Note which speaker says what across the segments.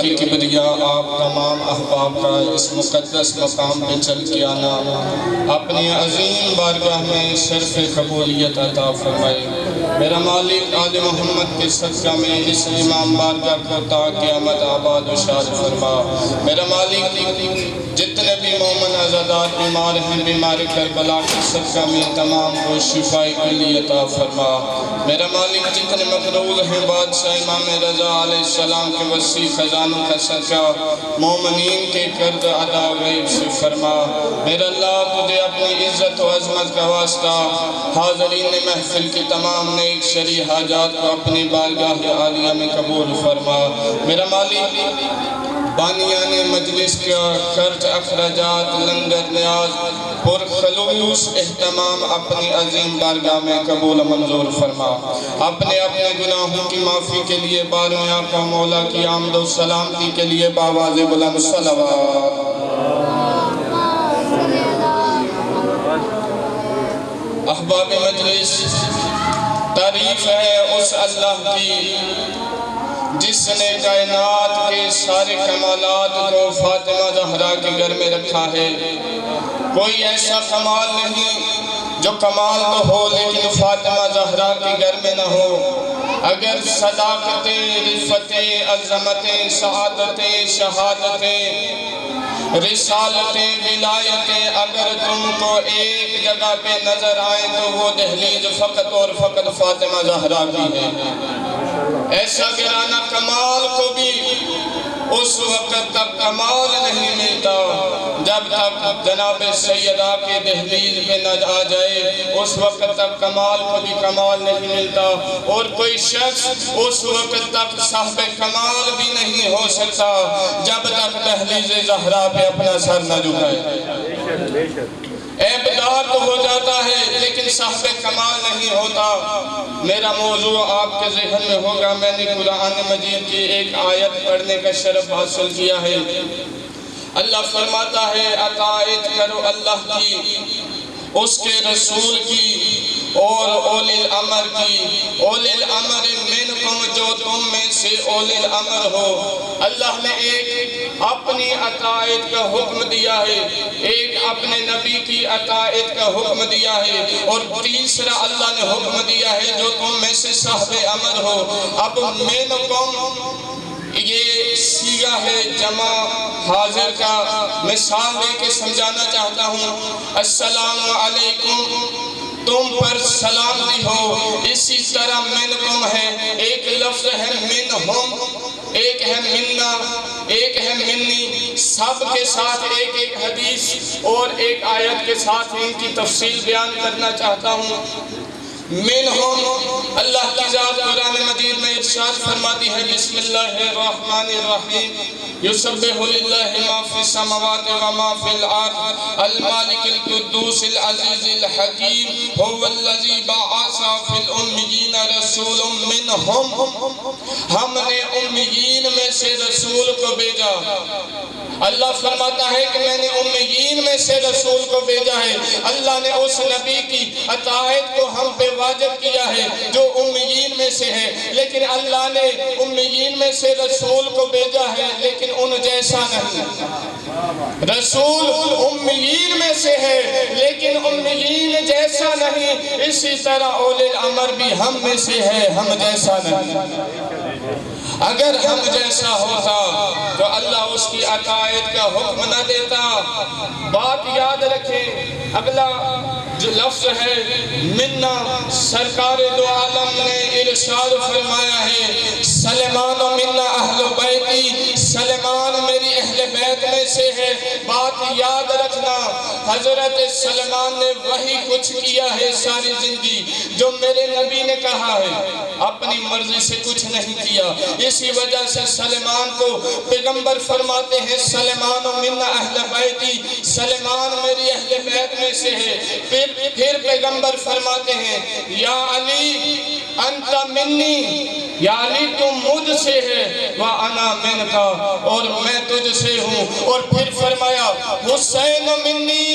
Speaker 1: کی کبریاء آپ تمام احباب کا اس مقدس مقام پہ چل کے آنا اپنی عظیم بارگاہ میں شرف قبولیت عطا فرمائے۔ میرا مالک آل محمد کے صدقہ میں اس امام بارگاہ کو تا قیامت آباد و شاد فرما۔ میرا مالک جتنے بھی مومن عزادات بیمار ہیں بیمار کربلا کے صدقہ میں تمام کو شفاء کلی عطا فرما۔ میرا مالک جتنے مقروض ہیں بادشاہ امام رضا علیہ السلام کے وسیع خزانوں کا صدقہ مومنین کے قرض ادا غیب سے فرما۔ میرا اللہ تجھے اپنی عزت و عظمت کا واسطہ حاضرین محفل کی تمام نیک شرعی حاجات کو اپنی بارگاہ عالیہ میں قبول فرما۔ میرا مالک بانیان مجلس کا خرچ اخراجات لنگر نیاز پر خلوص اہتمام اپنی عظیم بارگاہ میں قبول منظور فرما۔ اپنے گناہوں کی معافی کے لیے باروں آقا مولا کی آمد و سلامتی کے لیے بآواز بلند صلوات۔ احباب مجلس، تعریف ہے اس اللہ کی جس نے کائنات کے سارے کمالات کو فاطمہ زہرا کے گھر میں رکھا ہے۔ کوئی ایسا کمال نہیں جو کمال تو ہو لیکن فاطمہ زہرا کے گھر میں نہ ہو۔ اگر صداقتیں، رفتیں، عظمتیں، سعادتیں، شہادتیں، رسالتیں، ولایتیں اگر تم کو ایک جگہ پہ نظر آئیں تو وہ دہلیز فقط اور فقط فاطمہ زہرا کی ہے۔ ایسا گرانا کمال کو بھی اس وقت تک کمال نہیں ملتا جب تک جناب سیدہ کے دہلیز پہ نہ آ جائے، اس وقت تک کمال کو بھی کمال نہیں ملتا، اور کوئی شخص اس وقت تک صاحب کمال بھی نہیں ہو سکتا جب تک دہلیز زہرا پہ اپنا سر نہ جھکائے۔ عیبدار تو ہو جاتا ہے لیکن صاحب کمال نہیں ہوتا۔ میرا موضوع آپ کے ذہن میں ہوگا، میں نے قرآن مجید کی ایک آیت پڑھنے کا شرف حاصل کیا ہے۔ اللہ فرماتا ہے اطاعت کرو اللہ کی، اس کے رسول کی اور اولی الامر کی۔ اولی الامر منکم، جو تم میں سے اولی الامر ہو۔ اللہ نے ایک اپنی اطاعت کا حکم دیا ہے، ایک اپنے نبی کی اطاعت کا حکم دیا ہے، اور تیسرا اللہ نے حکم دیا ہے جو تم میں سے صاحب امر ہو۔ اب منکم یہ سیغہ ہے جمع حاضر کا، مثال دے کے سمجھانا چاہتا ہوں۔ السلام علیکم، تم پر سلامتی ہو۔ اسی طرح منکم ہے، ایک لفظ ہے منہم، ایک ہے منا، ایک ہے منی، سب کے ساتھ ایک ایک حدیث اور ایک آیت کے ساتھ ان کی تفصیل بیان کرنا چاہتا ہوں۔ منہم، اللہ کی ذات قرآن مجید میں ارشاد فرماتی ہے بسم اللہ الرحمن الرحیم، یسبح للہ ما فی السماوات و ما فی الارض المالک القدوس العزیز الحکیم هو الذی بعث فی الامیین رسول منہم، ہم نے امیین میں سے رسول کو بھیجا۔ اللہ فرماتا ہے کہ میں نے امیین میں سے رسول کو بھیجا ہے۔ اللہ نے اس نبی کی اطاعت کو ہم پہ واجب کیا ہے جو امیین میں سے ہے، لیکن اللہ نے امیین میں سے رسول کو بھیجا ہے لیکن ان جیسا نہیں۔ رسول امیین میں سے ہے لیکن امیین جیسا نہیں، اسی طرح اولی الامر بھی ہم میں سے ہے، ہم جیسا نہیں۔ اگر ہم جیسا ہوتا تو اللہ اس کی اطاعت کا حکم نہ دیتا۔ بات یاد رکھیں، اگلا جو لفظ ہے منا، سرکار دو عالم نے ارشاد فرمایا ہے سلیمان منا اہل بیتی، سلیمان میری اہل بیت میں سے ہے۔ بات یاد رکھنا، حضرت سلیمان نے وہی کچھ کیا ہے ساری زندگی جو میرے نبی نے کہا ہے، اپنی مرضی سے کچھ نہیں کیا۔ اسی وجہ سے سلیمان کو پیغمبر فرماتے ہیں سلیمان منا اہل بیتی، سلیمان میری اہل بیت میں سے ہے۔ پھر پیغمبر فرماتے ہیں یا علی انت منی، یا علی تم مجھ سے ہے وَأَنَا مِنْكَ اور میں تجھ سے ہوں. اور پھر فرمایا حسین منی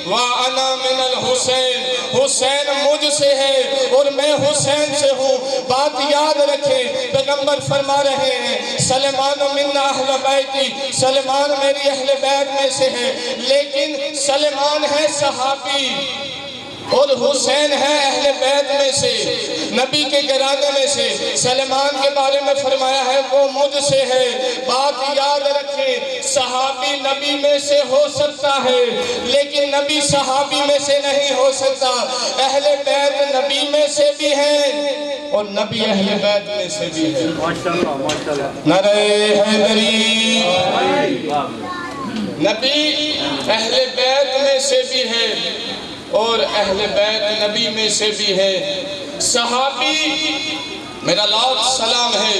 Speaker 1: وَأَنَا مِنَ الْحُسَيْنِ حسین مجھ سے ہے اور میں حسین سے ہوں. بات یاد رکھیں پیغمبر فرما رہے ہیں سلمان من اہل بیتی سلمان میری اہل بیت میں سے ہے لیکن سلمان ہے صحابی اور حسین ہے اہل بیت میں سے نبی کے گھرانے میں سے. سلمان کے بارے میں فرمایا ہے وہ مجھ سے ہے. بات یاد رکھیں صحابی نبی میں سے ہو سکتا ہے لیکن نبی صحابی میں سے نہیں ہو سکتا. اہل بیت نبی میں سے بھی ہیں اور نبی اہل بیت میں سے بھی ہے. نعرہ حیدری نبی اہل بیت میں سے بھی ہے اور اہل بیت نبی میں سے بھی ہے. صحابی میرا لاکھ سلام ہے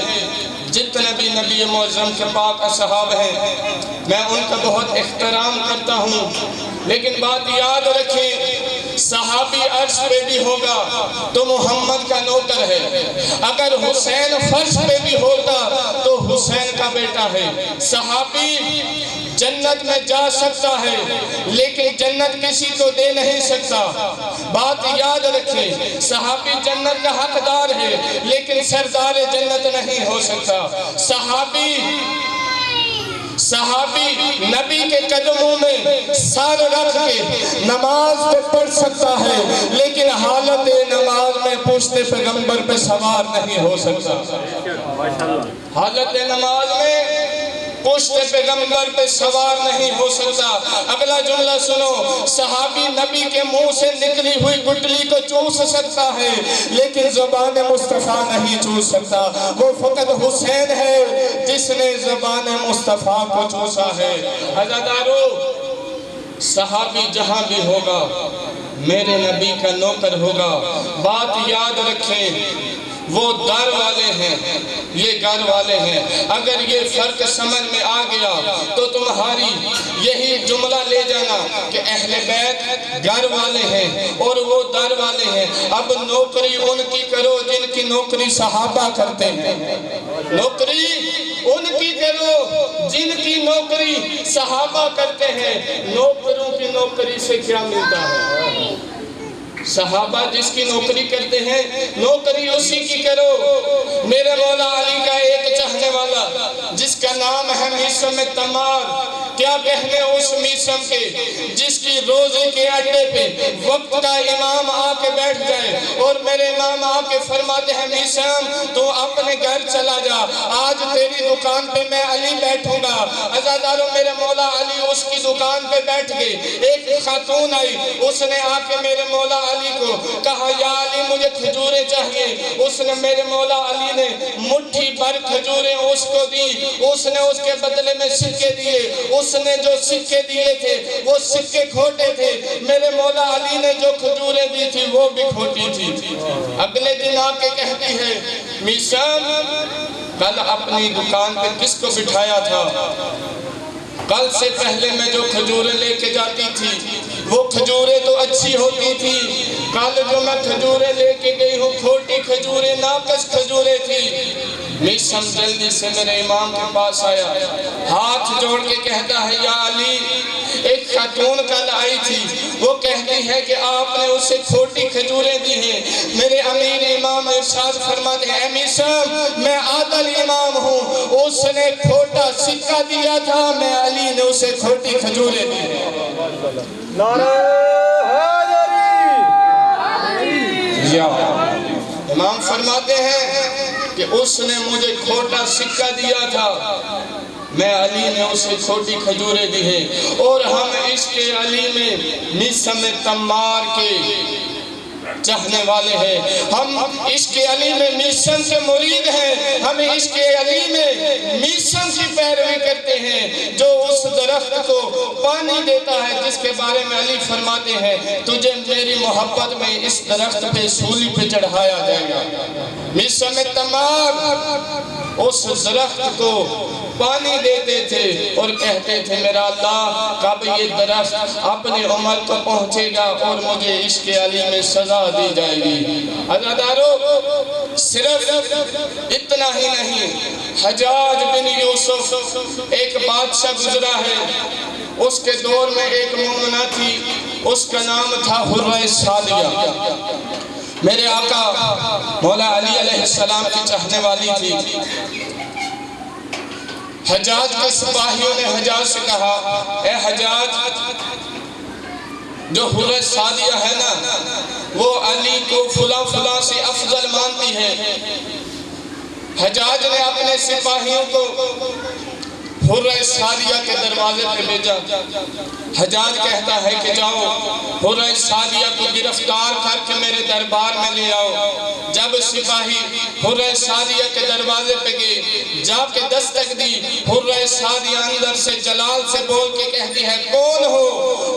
Speaker 1: جتنے بھی نبی معظم کے پاک اصحاب ہیں میں ان کا بہت احترام کرتا ہوں لیکن بات یاد رکھیں صحابی عرش پہ بھی ہوگا تو محمد کا نوکر ہے. اگر حسین فرش پہ بھی ہوتا تو حسین کا بیٹا ہے. صحابی جنت میں جا سکتا ہے لیکن جنت کسی کو دے نہیں سکتا. بات یاد رکھیں صحابی جنت کا حقدار ہے لیکن سردار جنت نہیں ہو سکتا. صحابی نبی کے قدموں میں سر رکھ کے نماز پہ پڑھ سکتا ہے لیکن حالت نماز میں پشت پیغمبر پہ سوار نہیں ہو سکتا. حالت نماز میں پشت پیغمبر پہ سوار نہیں ہو سکتا. اگلا جملہ سنو صحابی نبی کے منہ سے نکلی ہوئی گٹلی کو چوس سکتا ہے لیکن زبان مصطفیٰ نہیں چوس سکتا. وہ فقط حسین ہے جس نے زبان مصطفیٰ کو چوسا ہے. عزادارو صحابی جہاں بھی ہوگا میرے نبی کا نوکر ہوگا. بات یاد رکھیں وہ در والے ہیں یہ گھر والے ہیں. اگر یہ فرق سمجھ میں آ گیا تو تمہاری یہی جملہ لے جانا کہ اہل بیت گھر والے ہیں اور وہ در والے ہیں. اب نوکری ان کی کرو جن کی نوکری صحابہ کرتے ہیں. نوکری ان کی کرو جن کی نوکری صحابہ کرتے ہیں. نوکروں کی نوکری سے کیا ملتا ہے؟ صحابہ جس کی نوکری کرتے ہیں نوکری اسی کی کرو. میرے مولا علی کا ایک چاہنے والا جس کا نام ہے میثم تمار کیا کہنے اس میثم کے جس کی روزے کے اڈے پہ وقت کا امام آ کے بیٹھ جائے اور میرے امام آ کے فرماتے ہیں میثم تو اپنے گھر چلا جا آج تیری دکان پہ میں علی بیٹھوں گا. عزاداروں میرے مولا علی اس کی دکان پہ بیٹھ گئے. ایک خاتون آئی اس نے آ کے میرے مولا علی کو کہا یا علی مجھے کھجوریں چاہیے. اس نے میرے مولا علی نے مٹھی بھر کھجوریں اس کو دی. اس نے اس کے بدلے میں سکے دیے. اس نے جو سکے دیے تھے وہ سکے کھوٹے تھے. میرے مولا علی نے جو کھجوریں دی تھی وہ بھی کھوٹی تھی. اگلے دن آ کے کہتی ہے میثم کل اپنی دکان پہ کس کو بٹھایا تھا؟ کل سے پہلے میں جو کھجوریں لے کے جاتی تھی وہ کھجوریں تو اچھی ہوتی تھی. کل جو میں کھجوریں لے کے گئی ہوں کھوٹی کھجوریں ناقص کھجوریں تھی. میثم جلدی سے میرے امام کے پاس آیا ہاتھ جوڑ کے کہتا ہے یا علی ایک خاتون کل آئی تھی وہ کہتی ہے کہ آپ نے اسے کھوٹی کھجوریں دی ہیں. میرے امیر امام ارشاد فرماتے ہیں اے میثم میں عادل امام ہوں اس نے کھوٹا سکہ دیا تھا میں علی نے اسے کھوٹی کھجوریں دی ہیں.
Speaker 2: نعرہ حیدری
Speaker 1: امام فرماتے ہیں کہ اس نے مجھے کھوٹا سکہ دیا تھا میں علی نے اسے کھوٹی کھجوریں دی ہیں. اور ہم عشق علی میں میثم تمار کے چاہنے والے ہیں. ہم عشق علی میں میثم کے مرید ہیں. ہم عشق علی میں میثم کی پیروی کرتے ہیں جو اس درخت کو پانی دیتا ہے جس کے بارے میں علی فرماتے ہیں تجھے میری محبت میں اس درخت پہ سولی پہ چڑھایا جائے گا. میثم تمار اس درخت کو پانی دیتے تھے اور کہتے تھے میرا اللہ کب یہ درخت اپنی عمر کو پہنچے گا اور مجھے عشق علی میں سزا دی جائے گی. عزادارو صرف اتنا ہی نہیں، حجاج بن یوسف ایک بادشاہ گزرا ہے، اس کے دور میں ایک مومنہ تھی، اس کا نام تھا حرہ سعدیہ۔ میرے آقا مولا علی علیہ السلام کی چاہنے والی تھی۔ حجاج کے سپاہیوں نے حجاج سے کہا، اے حجاج، جو حرہ سعدیہ ہے نا، وہ علی کو فلاں فلاں سے افضل مانتی ہے۔ حجاج نے اپنے سپاہیوں کو حرہ سعدیہ کے دروازے پہ بھیجا۔ حجاج کہتا ہے کہ جاؤ حرہ سعدیہ کو گرفتار کر کے میرے دربار میں لے آؤ۔ جب سپاہی حرہ سعدیہ کے دروازے پہ گئے، جا کے دستک دی، حرہ سعدیہ اندر سے جلال سے بول کے کہتی ہے، کون ہو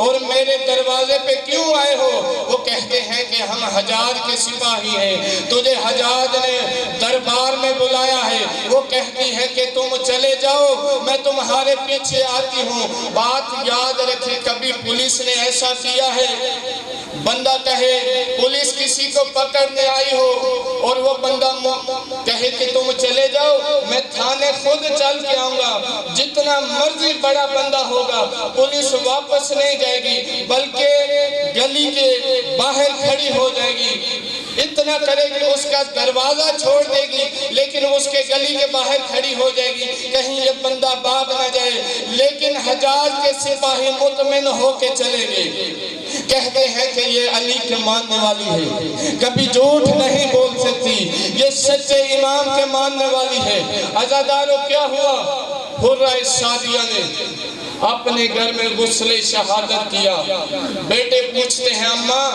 Speaker 1: اور میرے دروازے پہ کیوں آئے ہو؟ وہ کہتے ہیں کہ ہم حجاج کے سپاہی ہیں، تجھے حجاج نے دربار میں بلایا ہے۔ وہ کہتی ہے کہ تم چلے جاؤ، میں تمہارے پیچھے آتی ہوں۔ بات یاد رکھیں، کبھی پولیس نے ایسا کیا ہے، بندہ کہے پولیس کسی کو پکڑنے آئی ہو اور وہ بندہ کہے کہ تم چلے جاؤ، میں تھانے خود چل کے آؤں گا، جتنا مرضی بڑا بندہ ہوگا پولیس واپس نہیں جائے گی بلکہ گلی کے باہر کھڑی ہو جائے گی، اتنا کرے گی اس کا دروازہ چھوڑ دے گی لیکن اس کے گلی کے باہر کھڑی ہو جائے گی، کہیں یہ بندہ بھاگ نہ جائے۔ لیکن حجاج کے سپاہی مطمئن ہو کے چلے گئے، کہتے ہیں کہ یہ علی کے ماننے والی ہے، کبھی جھوٹ نہیں بول سکتی، یہ سچے امام کے ماننے والی ہے۔ عزادارو کیا ہوا؟ حرہ سعدیہ نے اپنے گھر میں غسل شہادت کیا۔ بیٹے پوچھتے ہیں اماں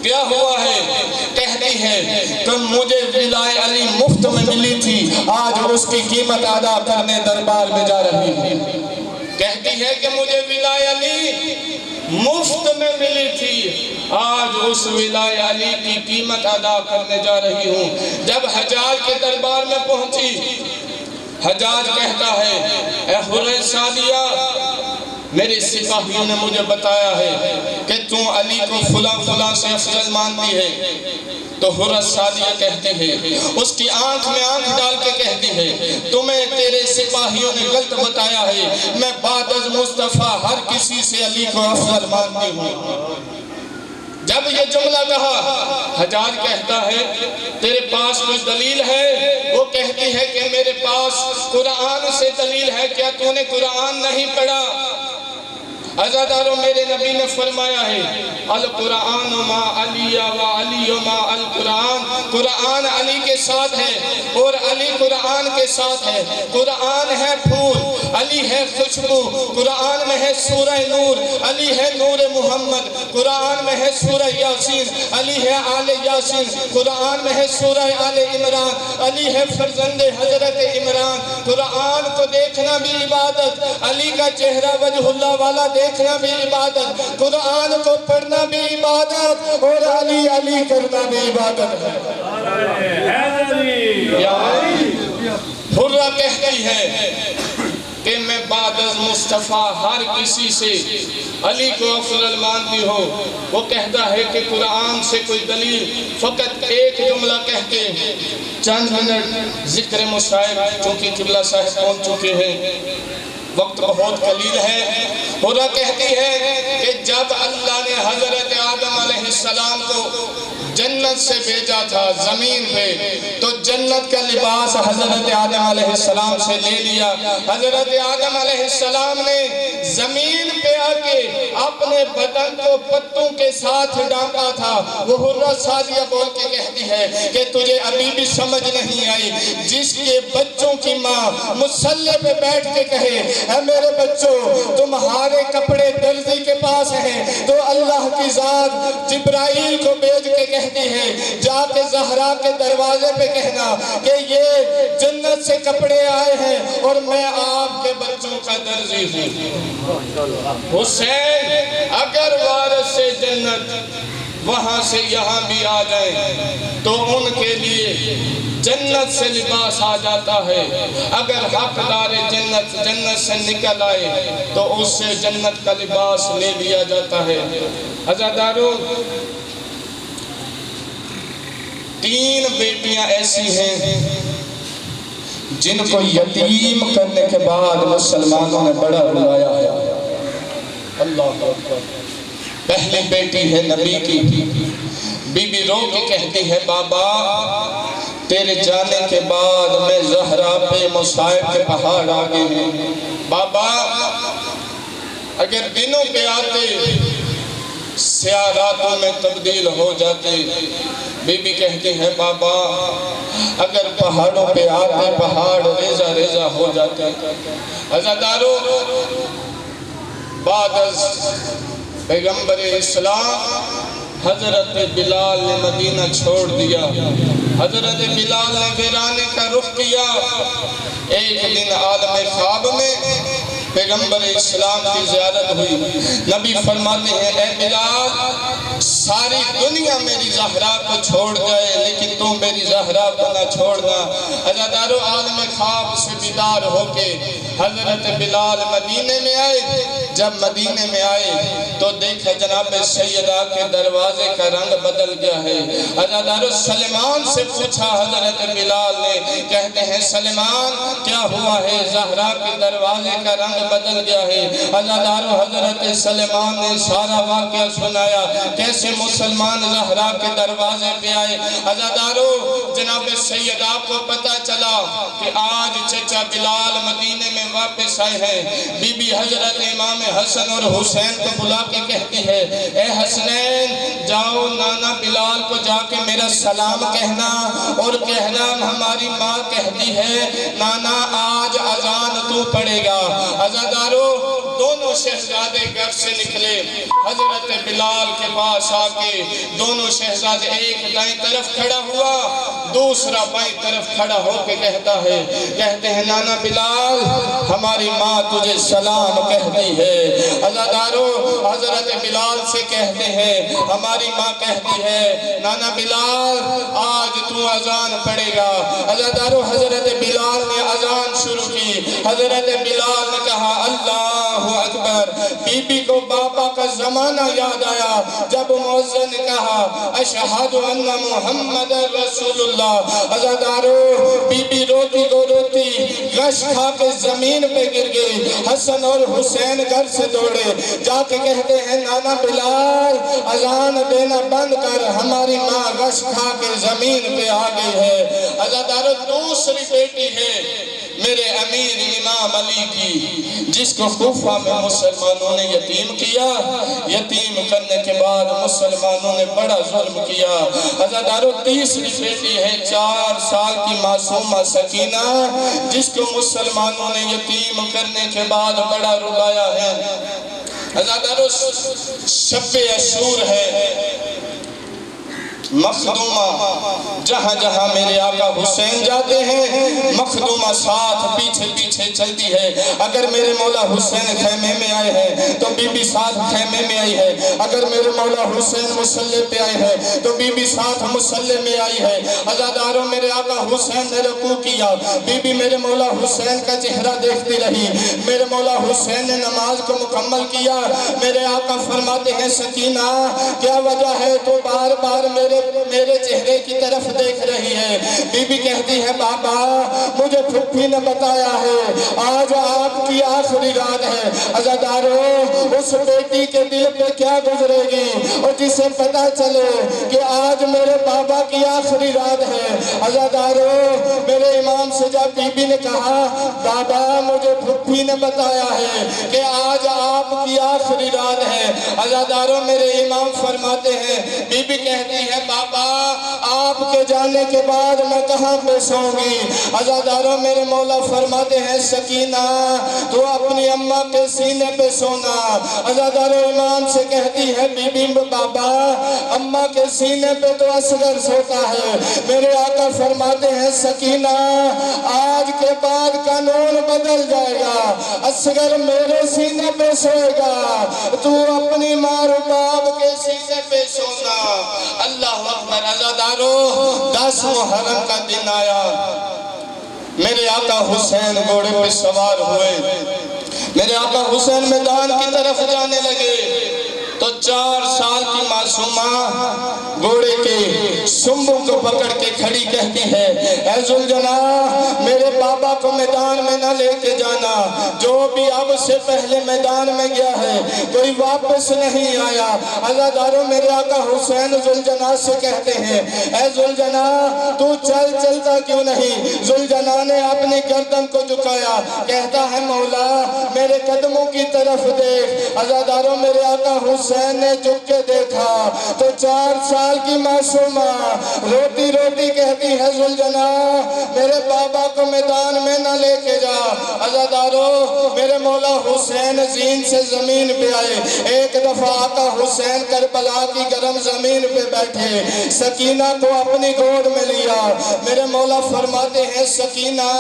Speaker 1: کیا ہوا ہے؟ کہتی ہے کہ مجھے ولائے علی مفت میں ملی تھی، آج اس کی قیمت ادا کرنے دربار میں جا رہی ہے۔ کہتی ہے کہ مجھے ولائے علی مفت میں ملی تھی، آج اس ولائے علی کی قیمت ادا کرنے جا رہی ہوں۔ جب حجاج کے دربار میں پہنچی، حجاج کہتا ہے، اے حرہ سعدیہ، میرے سپاہیوں نے مجھے بتایا ہے کہ تم علی کو فلاں فلاں سے افضل مانتی ہے۔ تو حرہ سعدیہ کہتی ہے، اس کی آنکھ میں آنکھ ڈال کے کہتی ہے، تمہیں تیرے سپاہیوں نے غلط بتایا ہے، میں بعد از مصطفیٰ ہر کسی سے علی کو افضل مانتی ہوں۔ جب یہ جملہ کہا، حجاج کہتا ہے تیرے پاس کوئی دلیل ہے؟ وہ کہتی ہے کہ میرے پاس قرآن سے دلیل ہے۔ کیا تو نے قرآن نہیں پڑھا؟ عزاداروں میرے نبی نے فرمایا ہے، القرآن ما علی و علی ما القرآن، قرآن علی کے ساتھ ہے اور علی قرآن کے ساتھ ہے۔ قرآن ہے پھول، علی ہے خوشبو، قرآن میں ہے سورہ نور، علی ہے نور محمد، قرآن میں ہے سورہ یاسین، علی ہے آل یاسین، قرآن میں ہے سورہ آل عمران، علی ہے فرزند حضرت عمران۔ قرآن کو دیکھنا بھی عبادت، علی کا چہرہ وجہ اللہ والا دیکھنا بھی عبادت، قرآن کو پڑھنا بھی عبادت اور علی علی کرنا بھی عبادت ہے۔ حرہ کہتی ہے کہ میں بعد از مصطفیٰ ہر کسی سے علی کو افضل مانتی ہو۔ وہ کہتا ہے کہ قرآن سے کوئی دلیل، فقط ایک جملہ کہتے چند منٹ ذکر مصائب، چونکہ قبلہ صاحب پہنچ چکے ہیں، وقت بہت قلیل ہے۔ حرہ کہتی ہے کہ جب اللہ نے حضرت آدم علیہ السلام کو جنت سے بھیجا تھا زمین پہ، تو جنت کا لباس حضرت آدم علیہ السلام سے لے لیا۔ حضرت آدم علیہ السلام نے زمین پہ آ کے اپنے بدن کو پتوں کے ساتھ ڈانٹا تھا۔ وہ حرہ سعدیہ بول کے کہتی ہے کہ تجھے ابھی بھی سمجھ نہیں آئی، جس کے بچوں کی ماں مصلی پہ بیٹھ کے کہے اے میرے بچوں تمہارے کپڑے درزی کے پاس ہیں، تو اللہ کی ذات جبرائیل کو بھیج کے کہتی ہے جا کے زہرا کے دروازے پہ کہنا کہ یہ جنت سے کپڑے آئے ہیں اور میں آپ کے بچوں کا درزی ہوں۔ حسین اگر وارث سے جنت وہاں سے یہاں بھی آ جائیں تو ان کے لیے جنت سے لباس آ جاتا ہے، اگر حقدار جنت سے نکل آئے تو اس سے جنت کا لباس لے لیا جاتا ہے۔ عزادارو، 3 بیٹیاں ایسی ہیں جن کو یتیم کرنے کے بعد مسلمانوں نے بڑا رلایا ہے۔ اللہ اکبر۔ پہلی بیٹی ہے نبی کی، بی بی رو کے کہتی ہے بابا تیرے جانے کے بعد میں زہرا پہ مصائب کے پہاڑ آگے ہیں۔ بابا اگر دنوں پہ آتے سیاہ راتوں میں تبدیل ہو جاتے۔ بی بی کہتی ہے بابا اگر پہاڑوں پہ آتے پہاڑ ریزہ ریزہ ہو جاتے۔ عزادارو بعد از پیغمبر اسلام حضرت بلال نے مدینہ چھوڑ دیا۔ حضرت بلال نے ویرانے کا رخ کیا۔ ایک دن عالم خواب میں پیغمبر اسلام کی زیارت ہوئی۔ نبی فرماتے ہیں اے بلال ساری دنیا میری زہرا کو چھوڑ جائے لیکن تم میری زہرا کو نہ چھوڑنا۔ عزادارو عالم خواب سے بیدار ہو کے حضرت بلال مدینے میں آئے۔ جب مدینے میں آئے تو دیکھا جناب سیدہ کے دروازے کا رنگ بدل گیا ہے۔ عزادارو سلمان سے پوچھا حضرت بلال نے، کہتے ہیں سلمان کیا ہوا ہے؟ زہرا کے دروازے کا رنگ بدل گیا ہے۔ عزادارو حضرت سلمان نے سارا واقعہ سنایا، کیسے مسلمان زہرا کے دروازے پہ آئے۔ عزادارو جناب سیدہ کو پتا چلا کہ آج چچا بلال مدینے میں واپس آئے ہیں۔ بی بی حضرت امام حسن اور حسین کو بلا کے کہتی ہے اے حسنین جاؤ نانا بلال کو جا کے میرا سلام کہنا اور کہنا ہماری ماں کہتی ہے نانا آج اذان تو پڑھے گا۔ عزادارو دونوں شہزادے گھر سے نکلے، حضرت بلال کے پاس آ کے دونوں شہزادے ایک دائیں طرف کھڑا ہوا دوسرا بائیں طرف کھڑا ہو کے کہتے ہیں نانا بلال ہماری ماں تجھے سلام کہتی ہے۔ عزادارو حضرت بلال سے کہتے ہیں ہماری ماں کہتی ہے نانا بلال آج تو اذان پڑھے گا۔ عزادارو حضرت بلال نے اذان شروع کی۔ حضرت بلال نے کہا اللہ اکبر۔ بی بی کو بابا کا زمانہ یاد آیا جب مؤذن نے کہا اشہد ان محمد رسول اللہ۔ عزادارو بی بی روتی کو روتی غش کھا کے زمین پہ گر گئی۔ حسن اور حسین گھر سے دوڑے جا کے کہتے ہیں نانا بلال اذان دینا بند کر ہماری ماں غش کھا کے زمین پہ آ گئی ہے۔ عزادارو دوسری بیٹی ہے میرے امیر امام علی کی جس کو کوفہ میں مسلمانوں نے یتیم کیا۔ یتیم کرنے کے بعد مسلمانوں نے بڑا ظلم کیا۔ عزادارو تیسری بیٹی ہے 4 سال کی معصومہ سکینہ جس کو مسلمانوں نے یتیم کرنے کے بعد بڑا رلایا ہے۔ عزادارو شب عاشور ہے مخدومہ جہاں جہاں میرے آقا حسین جاتے ہیں مخدومہ ساتھ پیچھے پیچھے چلتی ہے۔ اگر میرے مولا حسین خیمے میں آئے ہیں تو بی بی ساتھ خیمے میں آئی ہے۔ اگر میرے مولا حسین مصلی پہ آئے ہیں تو بی بی ساتھ مصلی میں آئی ہے۔ عزاداروں میرے آقا حسین نے رکوع کیا، بی بی میرے مولا حسین کا چہرہ دیکھتی رہی۔ میرے مولا حسین نے نماز کو مکمل کیا۔ میرے آقا فرماتے ہیں سکینہ کیا وجہ ہے تو بار بار میرے چہرے کی طرف دیکھ رہی ہے؟ بی بی کہتی ہے بابا مجھے پھپھی نے بتایا ہے آج آپ کی آخری رات ہے۔ عزادارو اس بیٹی کے دل پہ کیا گزرے گی اور جسے پتا چلے کہ آج میرے بابا کی آخری رات ہے۔ عزادارو میرے امام سے جب بی بی نے کہا بابا مجھے پھپھی نے بتایا ہے کہ آج آپ کی آخری رات ہے۔ عزادارو میرے امام فرماتے ہیں بی بی کہتی ہے بابا آپ کے جانے کے بعد میں کہاں پہ سوں گی؟ عزاداروں میرے مولا فرماتے ہیں سکینہ تو اپنی اماں کے سینے پہ سونا۔ عزاداروں امام سے کہتی ہے بی بی بابا اماں کے سینے پہ تو اصغر سوتا ہے۔ میرے آقا فرماتے ہیں سکینہ آج کے بعد قانون بدل جائے گا، اصغر میرے سینے پہ سوئے گا، تو اپنی ماں رباب کے سینے پہ سونا۔ اللہ اکبر۔ عزادارو 10 محرم کا دن آیا، میرے آقا حسین گھوڑے پہ سوار ہوئے، میرے آقا حسین میدان کی طرف جانے لگے۔ تو 4 سال کی معصومہ گھوڑے کے سنبوں کو پکڑ کے کھڑی کہتی ہے اے ذوالجلال میرے بابا کو میدان میں نہ لے کے جانا، جو بھی اب سے پہلے میدان میں گیا ہے کوئی واپس نہیں آیا۔ عزاداروں میرے آقا حسین ذوالجلال سے کہتے ہیں اے ذوالجلال تو چلتا کیوں نہیں؟ ذوالجلال نے اپنی گردن کو جھکایا، کہتا ہے مولا میرے قدموں کی طرف دیکھ۔ عزاداروں میرے آقا حسین نے جھک کے دیکھا تو 4 سال کی معصومہ روتی روتی کہتی ہے ذوالجلال میرے بابا کو میدان میں نہ لے کے جا۔ عزاداروں میرے مولا حسین زین سے زمین پہ آئے، ایک دفعہ آقا حسین کربلا کی گرم زمین پہ بیٹھے، سکینہ کو اپنی گود میں لیا۔ میرے مولا فرماتے ہیں سکینہ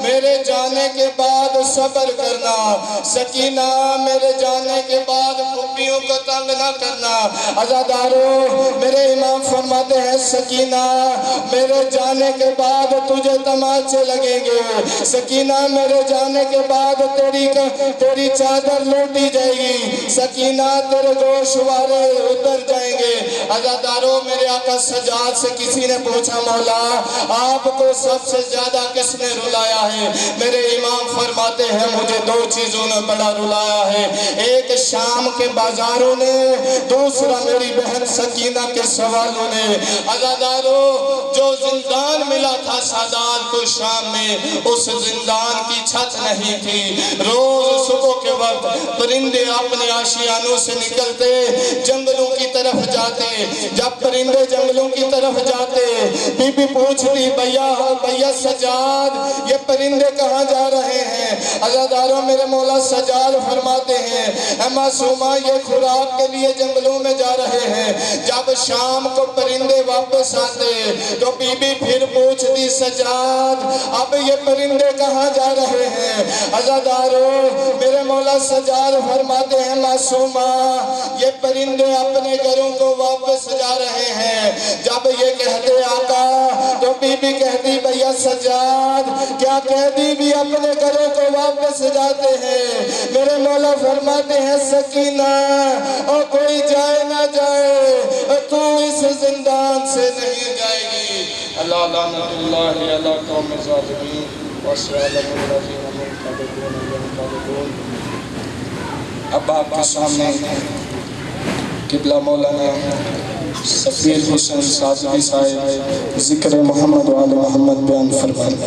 Speaker 1: میرے جانے کے بعد صبر کرنا، سکینہ میرے جانے کے بعد پھپھیوں کو تنگ نہ کرنا۔ عزاداروں میرے امام فرماتے ہیں سکینہ میرے جانے کے بعد تجھے تماچے لگیں گے، سکینہ میرے جانے کے بعد تیری چادر لوٹی جائے گی، سکینہ تیرے گوشوارے اتر جائیں گے۔ عزاداروں میرے آقا سجاد سے کسی نے پوچھا مولا آپ کو سب سے زیادہ کس نے رلایا ہے؟ میرے امام فرماتے ہیں مجھے 2 چیزوں نے بڑا رلایا ہے، ایک شام کے بازاروں نے، دوسرا میری بہن سکینہ کے سوالوں نے۔ عزاداروں جو زندان ملا تھا سادات کو شام میں، اس زندان کی چھت نہیں تھی۔ روز صبح کے وقت پرندے اپنے آشیانوں سے نکلتے جنگلوں کی طرف جاتے، جب پرندے جنگلوں کی طرف جاتے بی بی پوچھتی بھیا سجاد یہ پرندے کہاں جا رہے ہیں؟ عزاداروں میرے مولا سجاد فرماتے ہیں اے معصومہ یہ خوراک کے لیے جنگلوں میں جا رہے ہیں۔ جب شام کو پرندے واپس آتے تو بی بی پھر پوچھتی سجاد اب یہ پرندے کہاں جا رہے ہیں؟ عزاداروں میرے مولا سجاد فرماتے ہیں معصومہ یہ پرندے اپنے گھروں کو واپس جا رہے ہیں۔ جب یہ کہتے آقا تو بی بی کہتی بھیا سجاد کیا قیدی بھی اپنے گھروں کو واپس جاتے ہیں؟ میرے مولا فرماتے ہیں سکینہ اور کوئی جائے نہ جائے تو اس زندان سے نہیں جائے گی۔ اللہ لعنت اللہ علی قوم ظالمین وَسَيَعْلَمُ الَّذِينَ يَنْقَلِبُونَ۔ اب آپ کے سامنے قبلہ مولانا سفیر حسین سازمی صاحب ذکر محمد و آل محمد بیان فرمائیں۔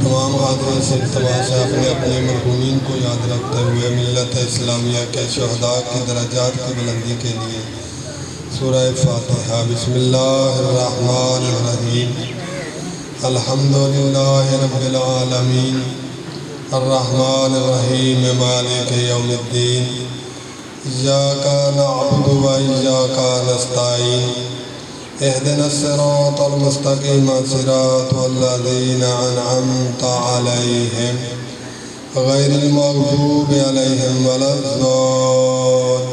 Speaker 3: تمام حاضرین سے التماس ہے اپنے اپنے مرحومین کو یاد رکھتے ہوئے ملت اسلامیہ کے شہداء کی درجات کی بلندی کے لیے سورہ فاتحہ۔ بسم اللہ الرحمن الرحیم، الحمدللہ رب العالمین، الرحمن الرحیم، مالک یوم الدین، ایاک نعبد و ایاک نستعین، اهدنا الصراط المستقيم صراط الذين أنعمت عليهم غير المغضوب عليهم ولا الضالين۔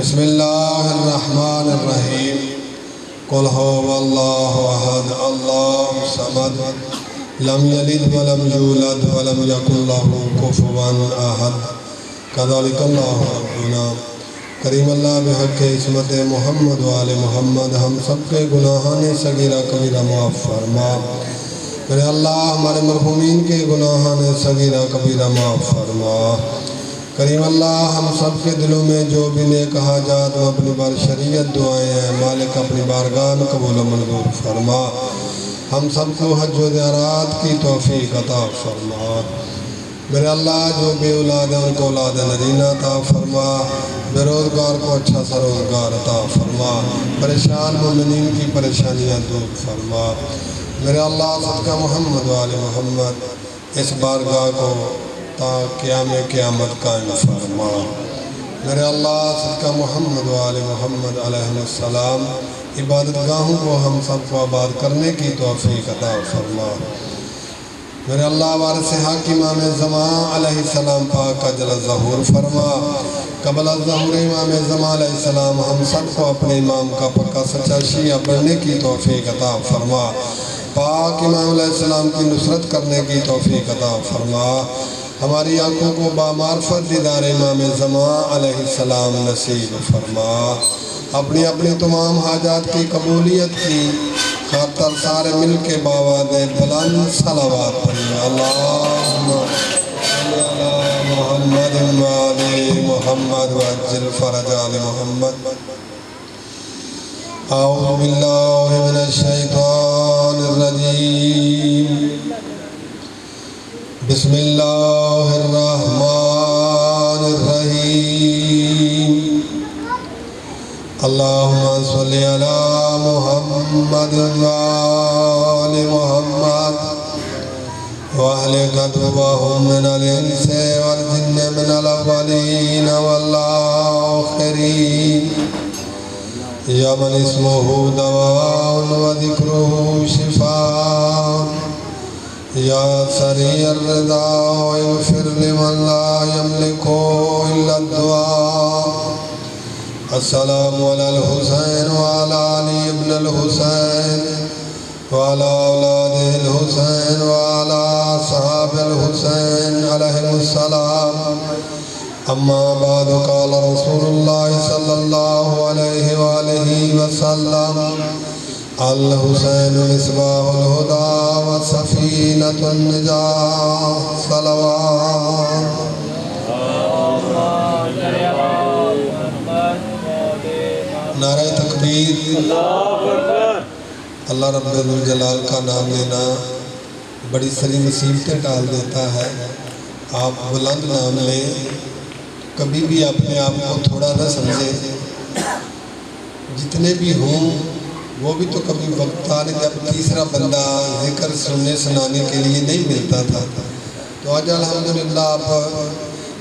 Speaker 3: بسم الله الرحمن الرحيم، قل هو الله أحد الله الصمد لم يلد ولم يولد ولم يكن له كفوا أحد، كذلك الله ربنا کریم اللہ بحق عصمت محمد و آل محمد ہم سب کے گناہان صغیرہ کبیرہ معاف فرما۔ میرے اللہ ہمارے مرحومین کے گناہان صغیرہ کبیرہ معاف فرما۔ کریم اللہ ہم سب کے دلوں میں جو بھی نیک حاجات و اپنی بار شریعت دعائیں ہیں مالک اپنی بارگاہ میں قبول و منظور فرما۔ ہم سب کو حج و زیارات کی توفیق عطا فرما۔ میرے اللہ جو بے اولاد ہیں ان کو اولاد نرینہ عطا فرما، بے روزگار کو اچھا سا روزگار عطا فرما، پریشان مومنین کی پریشانیاں دور فرما۔ میرے اللہ صدقہ محمد و آل محمد اس بارگاہ کو تا قیام قیامت قائم فرما۔ میرے اللہ صدقہ محمد و آل محمد علیہ السلام عبادت گاہوں کو ہم سب کو آباد کرنے کی توفیق عطا فرما۔ میرے اللہ وارث حق امام زمان علیہ السلام پاک کا جل ظہور فرما۔ قبل الظہور امام زمان علیہ السلام ہم سب کو اپنے امام کا پکا سچا شیعہ بننے کی توفیق عطا فرما۔ پاک امام علیہ السلام کی نصرت کرنے کی توفیق عطا فرما۔ ہماری آنکھوں کو بامعرفت دیدار امام زمان علیہ السلام نصیب فرما۔ اپنی اپنی تمام حاجات کی قبولیت کی خاطر سارے مل کے باواد بلند صلوات پڑھیں۔ اللہم صلی علی محمد و آل محمد وعجل فرج آل محمد۔ اعوذ باللہ من الشیطان الرجیم، بسم اللہ الرحمن الرحیم۔ اللہم صلی علی محمد و آل محمد وَأَهْلِكَ وَهُمْ مِنَ الْإِنسِ وَالْجِنِّ مِنَ الْأَوَّلِينَ وَالْآخِرِينَ يَا مَنْ اسْمُهُ دَوَاءٌ وَذِكْرُهُ شِفَاءٌ يَا سَرِيعَ الرِّضَا وَيَغْفِرْ لِمَنْ لَا يَمْلِكُ إِلَّا الدُّعَاءَ۔ السلام علی الحسین وعلی علی ابن الحسین وعلی اولاد الحسین وعلی اصحاب الحسین علیہ السلام۔ اما بعد قال رسول اللہ صلی اللہ علیہ وآلہ وسلم الحسین مصباح الہدی وسفینۃ النجاة صلوات۔ نعرہ تکبیر۔ اللہ رب الجلال کا نام لینا بڑی ساری مصیبتیں ٹال دیتا ہے۔ آپ بلند نام لیں، کبھی بھی اپنے آپ کو تھوڑا نہ سمجھیں۔ جتنے بھی ہوں وہ بھی تو کبھی وقت آنے جب تیسرا بندہ ذکر سننے سنانے کے لیے نہیں ملتا تھا، تو آج الحمدللہ آپ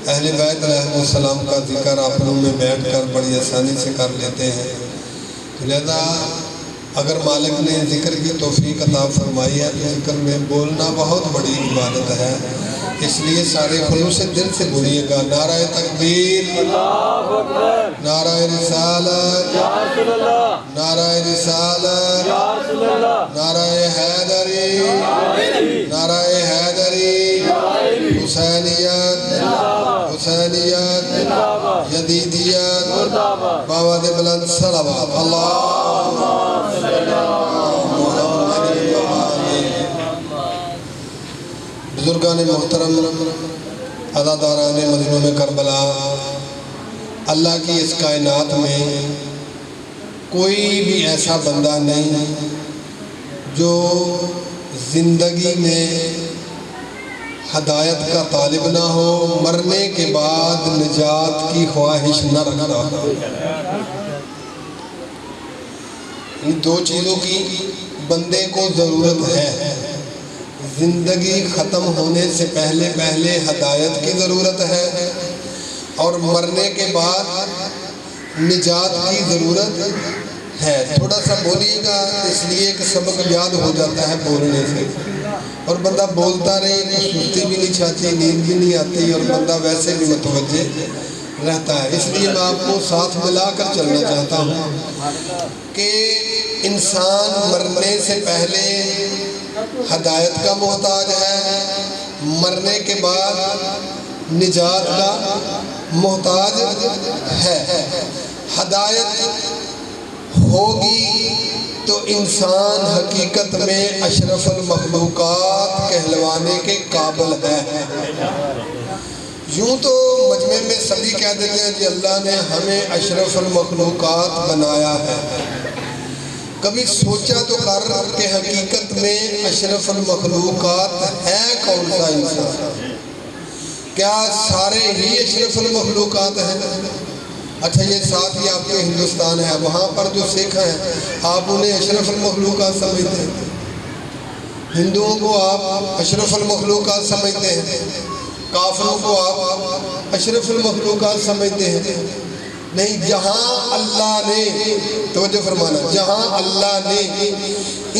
Speaker 3: اہل بیت علیہ السلام کا ذکر اپنوں میں بیٹھ کر بڑی آسانی سے کر لیتے ہیں۔ لہذا اگر مالک نے ذکر کی توفیق عطا فرمائی ہے تو ذکر میں بولنا بہت بڑی عبادت ہے، اس لیے سارے خلوص دل سے بولیے گا۔ نعرہ تکبیر، نعرہ رسالت، نعرہ رسالت، نعرہ حیدری، نعرہ حیدری، حسینیت، حسینیت، یزیدیت، باواد بلند صلوات۔ اللہم صلی علی محمد و آلہ۔ بزرگان محترم، عزاداران مظلوم کربلا، اللہ کی اس کائنات میں کوئی بھی ایسا بندہ نہیں جو زندگی میں ہدایت کا طالب نہ ہو، مرنے کے بعد نجات کی خواہش نہ رکھتا ہو۔ ان دو چیزوں کی بندے کو ضرورت ہے۔ زندگی ختم ہونے سے پہلے ہدایت کی ضرورت ہے، اور مرنے کے بعد نجات کی ضرورت ہے۔ تھوڑا سا بولیے گا اس لیے کہ سبق یاد ہو جاتا ہے بولنے سے، اور بندہ بولتا رہے تو سستی بھی نہیں چھاتی، نیند بھی نہیں آتی، اور بندہ ویسے بھی متوجہ رہتا ہے۔ اس لیے میں آپ کو ساتھ ملا کر چلنا چاہتا ہوں کہ انسان مرنے سے پہلے ہدایت کا محتاج ہے، مرنے کے بعد نجات کا محتاج ہے۔ ہدایت ہوگی تو انسان حقیقت میں اشرف المخلوقات کہلوانے کے قابل ہے۔ یوں تو مجمع میں سبھی کہہ دیتے ہیں کہ اللہ نے ہمیں اشرف المخلوقات بنایا ہے، کبھی سوچا تو کر کہ حقیقت میں اشرف المخلوقات ہے کون سا انسان؟ کیا سارے ہی اشرف المخلوقات ہیں؟ اچھا یہ ساتھ ہی آپ کے ہندوستان ہے، وہاں پر جو سکھ ہیں آپ انہیں اشرف المخلوقات سمجھتے ہیں، ہندوؤں کو آپ اشرف المخلوقات سمجھتے ہیں، کافروں کو آپ اشرف المخلوقات سمجھتے ہیں؟ نہیں، جہاں اللہ نے، توجہ فرمانا، جہاں اللہ نے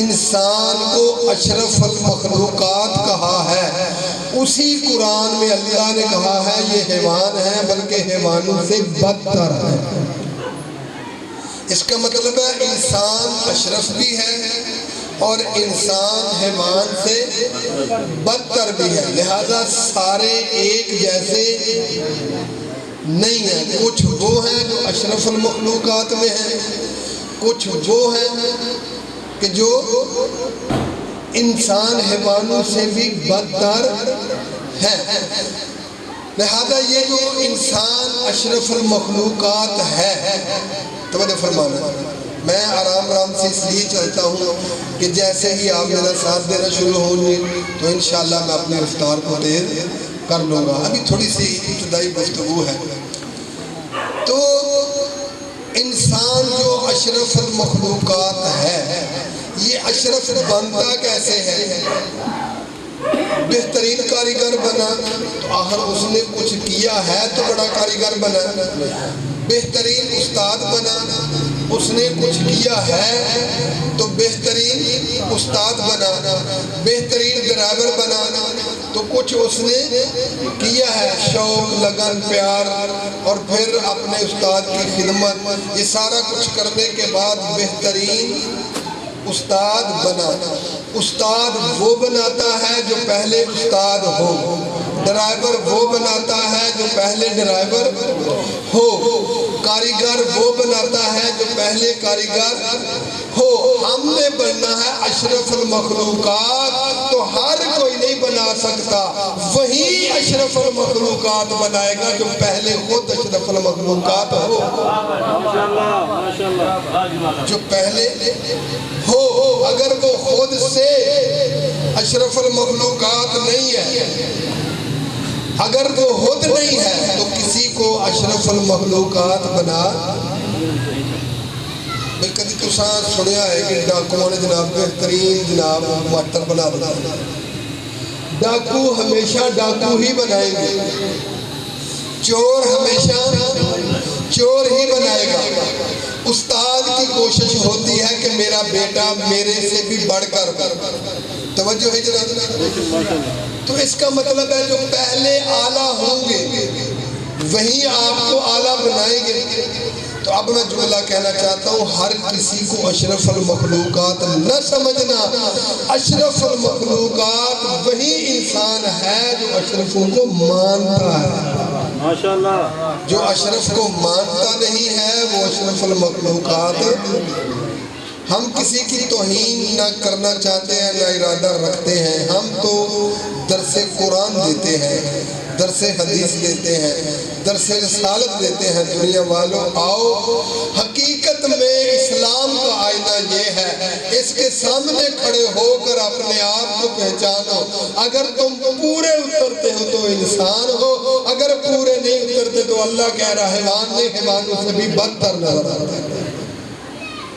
Speaker 3: انسان کو اشرف المخلوقات کہا ہے، اسی قرآن میں اللہ نے کہا ہے یہ حیوان ہے، بلکہ حیوانوں سے بدتر ہے۔ اس کا مطلب ہے انسان اشرف بھی ہے اور انسان حیوان سے بدتر بھی ہے، لہذا سارے ایک جیسے نہیں ہیں۔ کچھ وہ ہیں جو اشرف المخلوقات میں ہیں، کچھ وہ ہیں کہ جو انسان حیوانوں سے بھی بدتر ہیں۔ لہذا یہ جو انسان اشرف المخلوقات ہے، توجہ فرمانا، میں آرام سے اس لیے چلتا ہوں کہ جیسے ہی آپ میرا ساتھ دینا شروع ہوں گے تو انشاءاللہ میں اپنی رفتار کو تیز کر لوں گا۔ ابھی تھوڑی سی ابتدائی گفتگو ہے۔ تو انسان جو اشرف المخلوقات ہے، یہ اشرف بنتا کیسے ہے؟ بہترین کاریگر بنا تو آخر اس نے کچھ کیا ہے تو بڑا کاریگر بنا۔ بہترین استاد بنا، اس نے کچھ کیا ہے تو بہترین استاد بنا۔ بہترین ڈرائیور بنا تو کچھ اس نے کیا ہے، شوق، لگن، پیار، اور پھر اپنے استاد کی خدمت، یہ سارا کچھ کرنے کے بعد بہترین استاد بنا۔ استاد وہ بناتا ہے جو پہلے استاد ہو، ڈرائیور وہ بناتا ہے جو پہلے ڈرائیور ہو، کاریگر وہ بناتا ہے جو پہلے کاریگر ہو۔ ہم نے بننا ہے اشرف المخلوقات، تو ہر کوئی نہیں بنا سکتا، وہی اشرف المخلوقات بنائے گا جو پہلے خود اشرف المخلوقات ہو، جو پہلے ہو۔ اگر وہ خود سے اشرف المخلوقات نہیں ہے، اگر وہ خود نہیں ہے تو کسی کو اشرف المخلوقات بنا۔ میں کبھی تساں سنیا ہے کہ ڈاکوؤں نے جناب بہترین جناب ماسٹر بنا دیا۔ ڈاکو ہمیشہ ڈاکو ہی بنائیں گے، چور ہمیشہ چور ہی بنائے گا۔ استاد کی کوشش ہوتی ہے کہ میرا بیٹا میرے سے بھی بڑھ کر، توجہ ہے جناب، تو اس کا مطلب ہے جو پہلے اعلیٰ ہوں گے وہی آپ کو اعلیٰ بنائیں گے۔ تو اب میں جملہ کہنا چاہتا ہوں، ہر کسی کو اشرف المخلوقات نہ سمجھنا۔ اشرف المخلوقات وہی انسان ہے جو اشرفوں کو مانتا ہے۔ ماشاءاللہ، جو اشرف کو مانتا نہیں ہے وہ اشرف المخلوقات۔ ہم کسی کی توہین نہ کرنا چاہتے ہیں، نہ ارادہ رکھتے ہیں، ہم تو درس قرآن دیتے ہیں، درس حدیث دیتے ہیں، درس رسالت دیتے ہیں۔ دنیا والوں آؤ، حقیقت میں اسلام کا آئینہ یہ ہے، اس کے سامنے کھڑے ہو کر اپنے آپ کو پہچانو۔ اگر تم پورے اترتے ہو تو انسان ہو، اگر پورے نہیں اترتے تو اللہ کہہ رہا ہے حیوان نے حیوانوں سے بھی بدتر نظر آتا ہے۔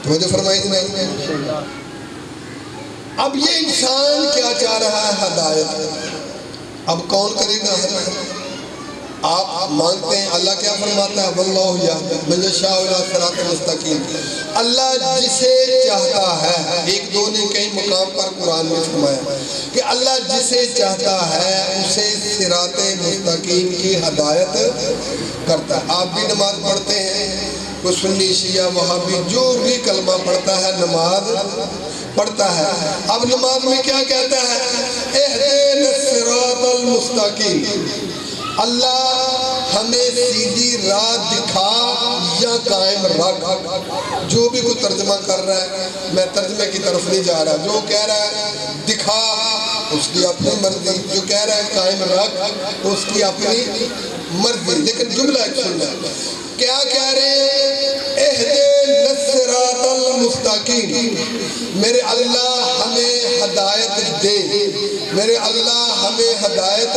Speaker 3: توجہ فرمائی نہیں؟ اب یہ انسان کیا چاہ رہا ہے؟ ہدایت۔ اب کون کرے گا ہدایت؟ آپ مانگتے ہیں، اللہ کیا فرماتا ہے؟ واللہ یہدی من یشاء الی صراط مستقیم۔ اللہ جسے چاہتا ہے، ایک دو نے کئی مقام پر قرآن میں فرمایا کہ اللہ جسے چاہتا ہے اسے صراط مستقیم کی ہدایت کرتا ہے۔ آپ بھی نماز پڑھتے ہیں، کوئی سنی، شیعہ، وہابی، جو بھی کلمہ پڑھتا ہے نماز پڑھتا ہے۔ اب نماز میں کیا کہتا ہے؟ اہدنا الصراط المستقیم، اللہ ہمیں سیدھی راہ دکھا یا قائم رکھ۔ جو بھی کوئی ترجمہ کر رہا ہے، میں ترجمے کی طرف نہیں جا رہا، جو کہہ رہا ہے دکھا اس کی اپنی مرضی، جو کہہ رہا ہے قائم رکھ اس کی اپنی مرضی۔ لیکن جملہ ایک سننا، کیا کہہ رہے ہیں؟ اہدنا الصراط المستقیم، میرے اللہ ہمیں ہدایت دے، میرے اللہ ہمیں ہدایت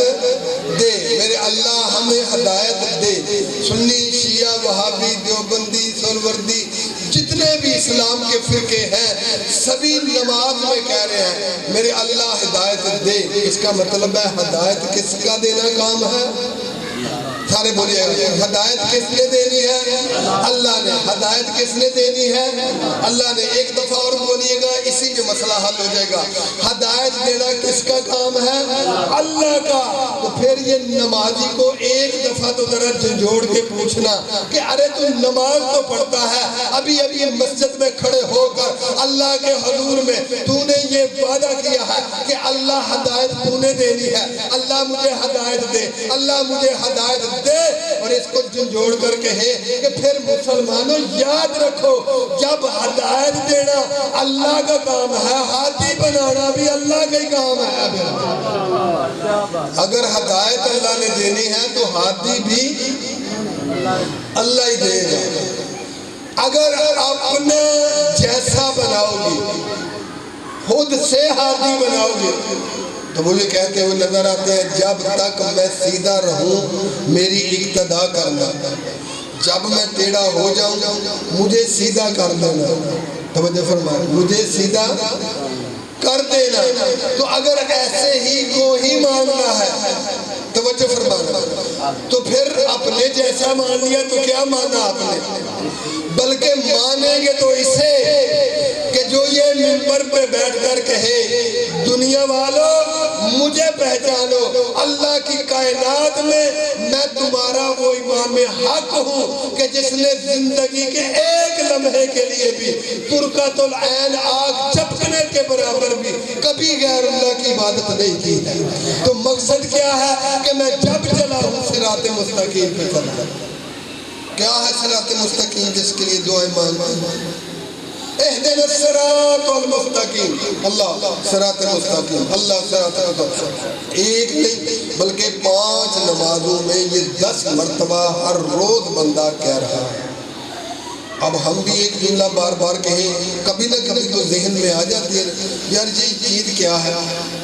Speaker 3: دے، میرے اللہ ہمیں ہدایت دے۔ سنی، شیعہ، وہابی، دیوبندی، سہروردی، جتنے بھی اسلام کے فرقے ہیں سبھی نماز میں کہہ رہے ہیں میرے اللہ ہدایت دے۔ اس کا مطلب ہے ہدایت کس کا دینا کام ہے؟ سارے بولیے گا ہدایت کس نے دینی ہے؟ اللہ نے۔ ہدایت کس نے دینی ہے؟ اللہ نے۔ ایک دفعہ اور بولیے گا، اسی میں مسئلہ حل ہو جائے گا۔ ہدایت دینا کس کا کام ہے؟ اللہ کا۔ تو پھر یہ نمازی کو ایک دفعہ تو ذرا جھنجھوڑ کے پوچھنا کہ ارے تو نماز تو پڑھتا ہے، ابھی ابھی مسجد میں کھڑے ہو کر اللہ کے حضور میں تو نے یہ وعدہ کیا ہے کہ اللہ ہدایت تو نے دینی ہے، اللہ مجھے ہدایت دے، اللہ مجھے ہدایت دے، اور اس کو جھنجھوڑ کر کہے کہ پھر مسلمانوں یاد رکھو جب ہدایت دینا اللہ کا کام ہے، ہادی بنانا بھی اللہ کا ہی کام ہے۔ اگر ہدایت اللہ نے دینی ہے تو ہادی بھی اللہ ہی دے گا۔ اگر اپنا جیسا بناؤ گی، خود سے ہادی بناؤ گے، تو مجھے کہتے ہوئے نظر آتے ہیں جب تک میں سیدھا رہوں میری اقتدا کرنا، جب میں ٹیڑھا ہو جاؤں مجھے سیدھا کر دینا۔ توجہ فرمائیں، مجھے سیدھا کر دینا۔ تو اگر ایسے ہی کو ہی ماننا ہے، توجہ فرمانا، تو پھر اپنے جیسا مان لیا تو کیا مانا آپ نے؟ بلکہ مانیں گے تو اسے کہ جو یہ منبر پہ بیٹھ کر کہے دنیا والوں مجھے پہچانو، اللہ کی کائنات میں میں تمہارا وہ امام حق ہوں کہ جس نے زندگی کے ایک لمحے کے لیے بھی ترکت العین آگ چپکنے کے برابر بھی کبھی غیر اللہ کی عبادت نہیں کی ہے۔ تو مقصد کیا ہے کہ میں جب چلا ہوں صراط مستقیم پہ چلتا ہوں۔ کیا ہے صراط مستقیم جس کے لیے دعائیں مانگیں؟ اہدنا الصراط المستقیم، اللہ صراط مستقیم، اللہ صراط مستقیم۔ ایک نہیں بلکہ 5 نمازوں میں یہ 10 مرتبہ ہر روز بندہ کہہ رہا ہے۔ اب ہم بھی ایک جملہ بار بار کہیں، کبھی نہ کبھی تو ذہن میں آ جاتی ہے یار یہ چیز کیا ہے،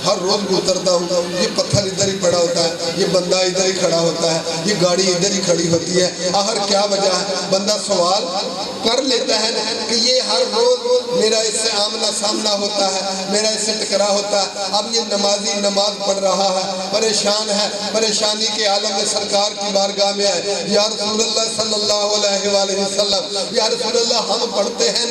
Speaker 3: ہر روز گزرتا ہوں، یہ پتھر ادھر ہی پڑا ہوتا ہے، یہ بندہ ادھر ہی کھڑا ہوتا ہے، یہ گاڑی ادھر ہی کھڑی ہوتی ہے، آخر کیا وجہ ہے؟ بندہ سوال کر لیتا ہے کہ یہ ہر روز میرا اس سے آمنا سامنا ہوتا ہے، میرا اس سے ٹکرا ہوتا ہے۔ اب یہ نمازی نماز پڑھ رہا ہے، پریشان ہے، پریشانی کے عالم میں سرکار کی بارگاہ میں آئے، یا رسول اللہ صلی اللہ علیہ وآلہ وسلم، یا رسول اللہ ہم پڑھتے ہیں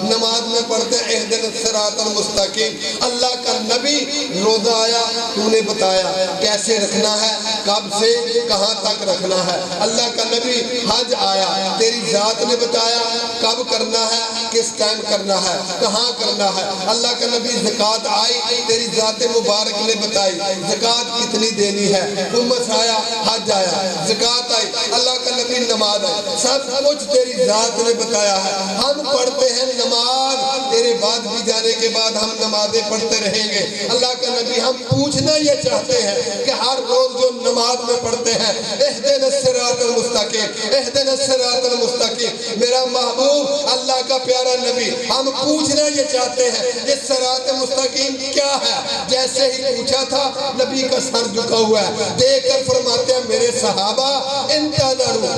Speaker 3: نماز میں پڑھتے ہیں اہدنا الصراط المستقیم، اللہ کا نبی روزہ آیا تو نے بتایا کیسے رکھنا ہے، کب سے کہاں تک رکھنا ہے، اللہ کا نبی حج آیا تیری ذات نے بتایا کب کرنا ہے، کس ٹائم کرنا ہے، کہاں کرنا ہے، اللہ کا نبی زکوٰۃ آئی تیری ذات مبارک نے بتائی زکوٰۃ کتنی دینی ہے، خمس آیا حج آیا زکوٰۃ آئی، اللہ کا نبی نماز آئی، سب کچھ تیری ذات نے بتایا ہے۔ ہم پڑھتے ہیں نماز، تیرے بعد بھی جانے کے بعد ہم نمازیں پڑھتے رہیں گے۔ اللہ کا نبی ہم پوچھنا یہ چاہتے ہیں کہ ہر روز جو نماز میں پڑھتے ہیں اہدنا الصراط المستقیم، اہدنا الصراط المستقیم، میرا محبوب اللہ کا پیارا نبی، ہم پوچھنا یہ چاہتے ہیں یہ صراط مستقیم کیا ہے؟ جیسے ہی پوچھا تھا نبی کا سر جھکا ہوا ہے، دیکھ کر فرماتے ہیں میرے صحابہ انتظروا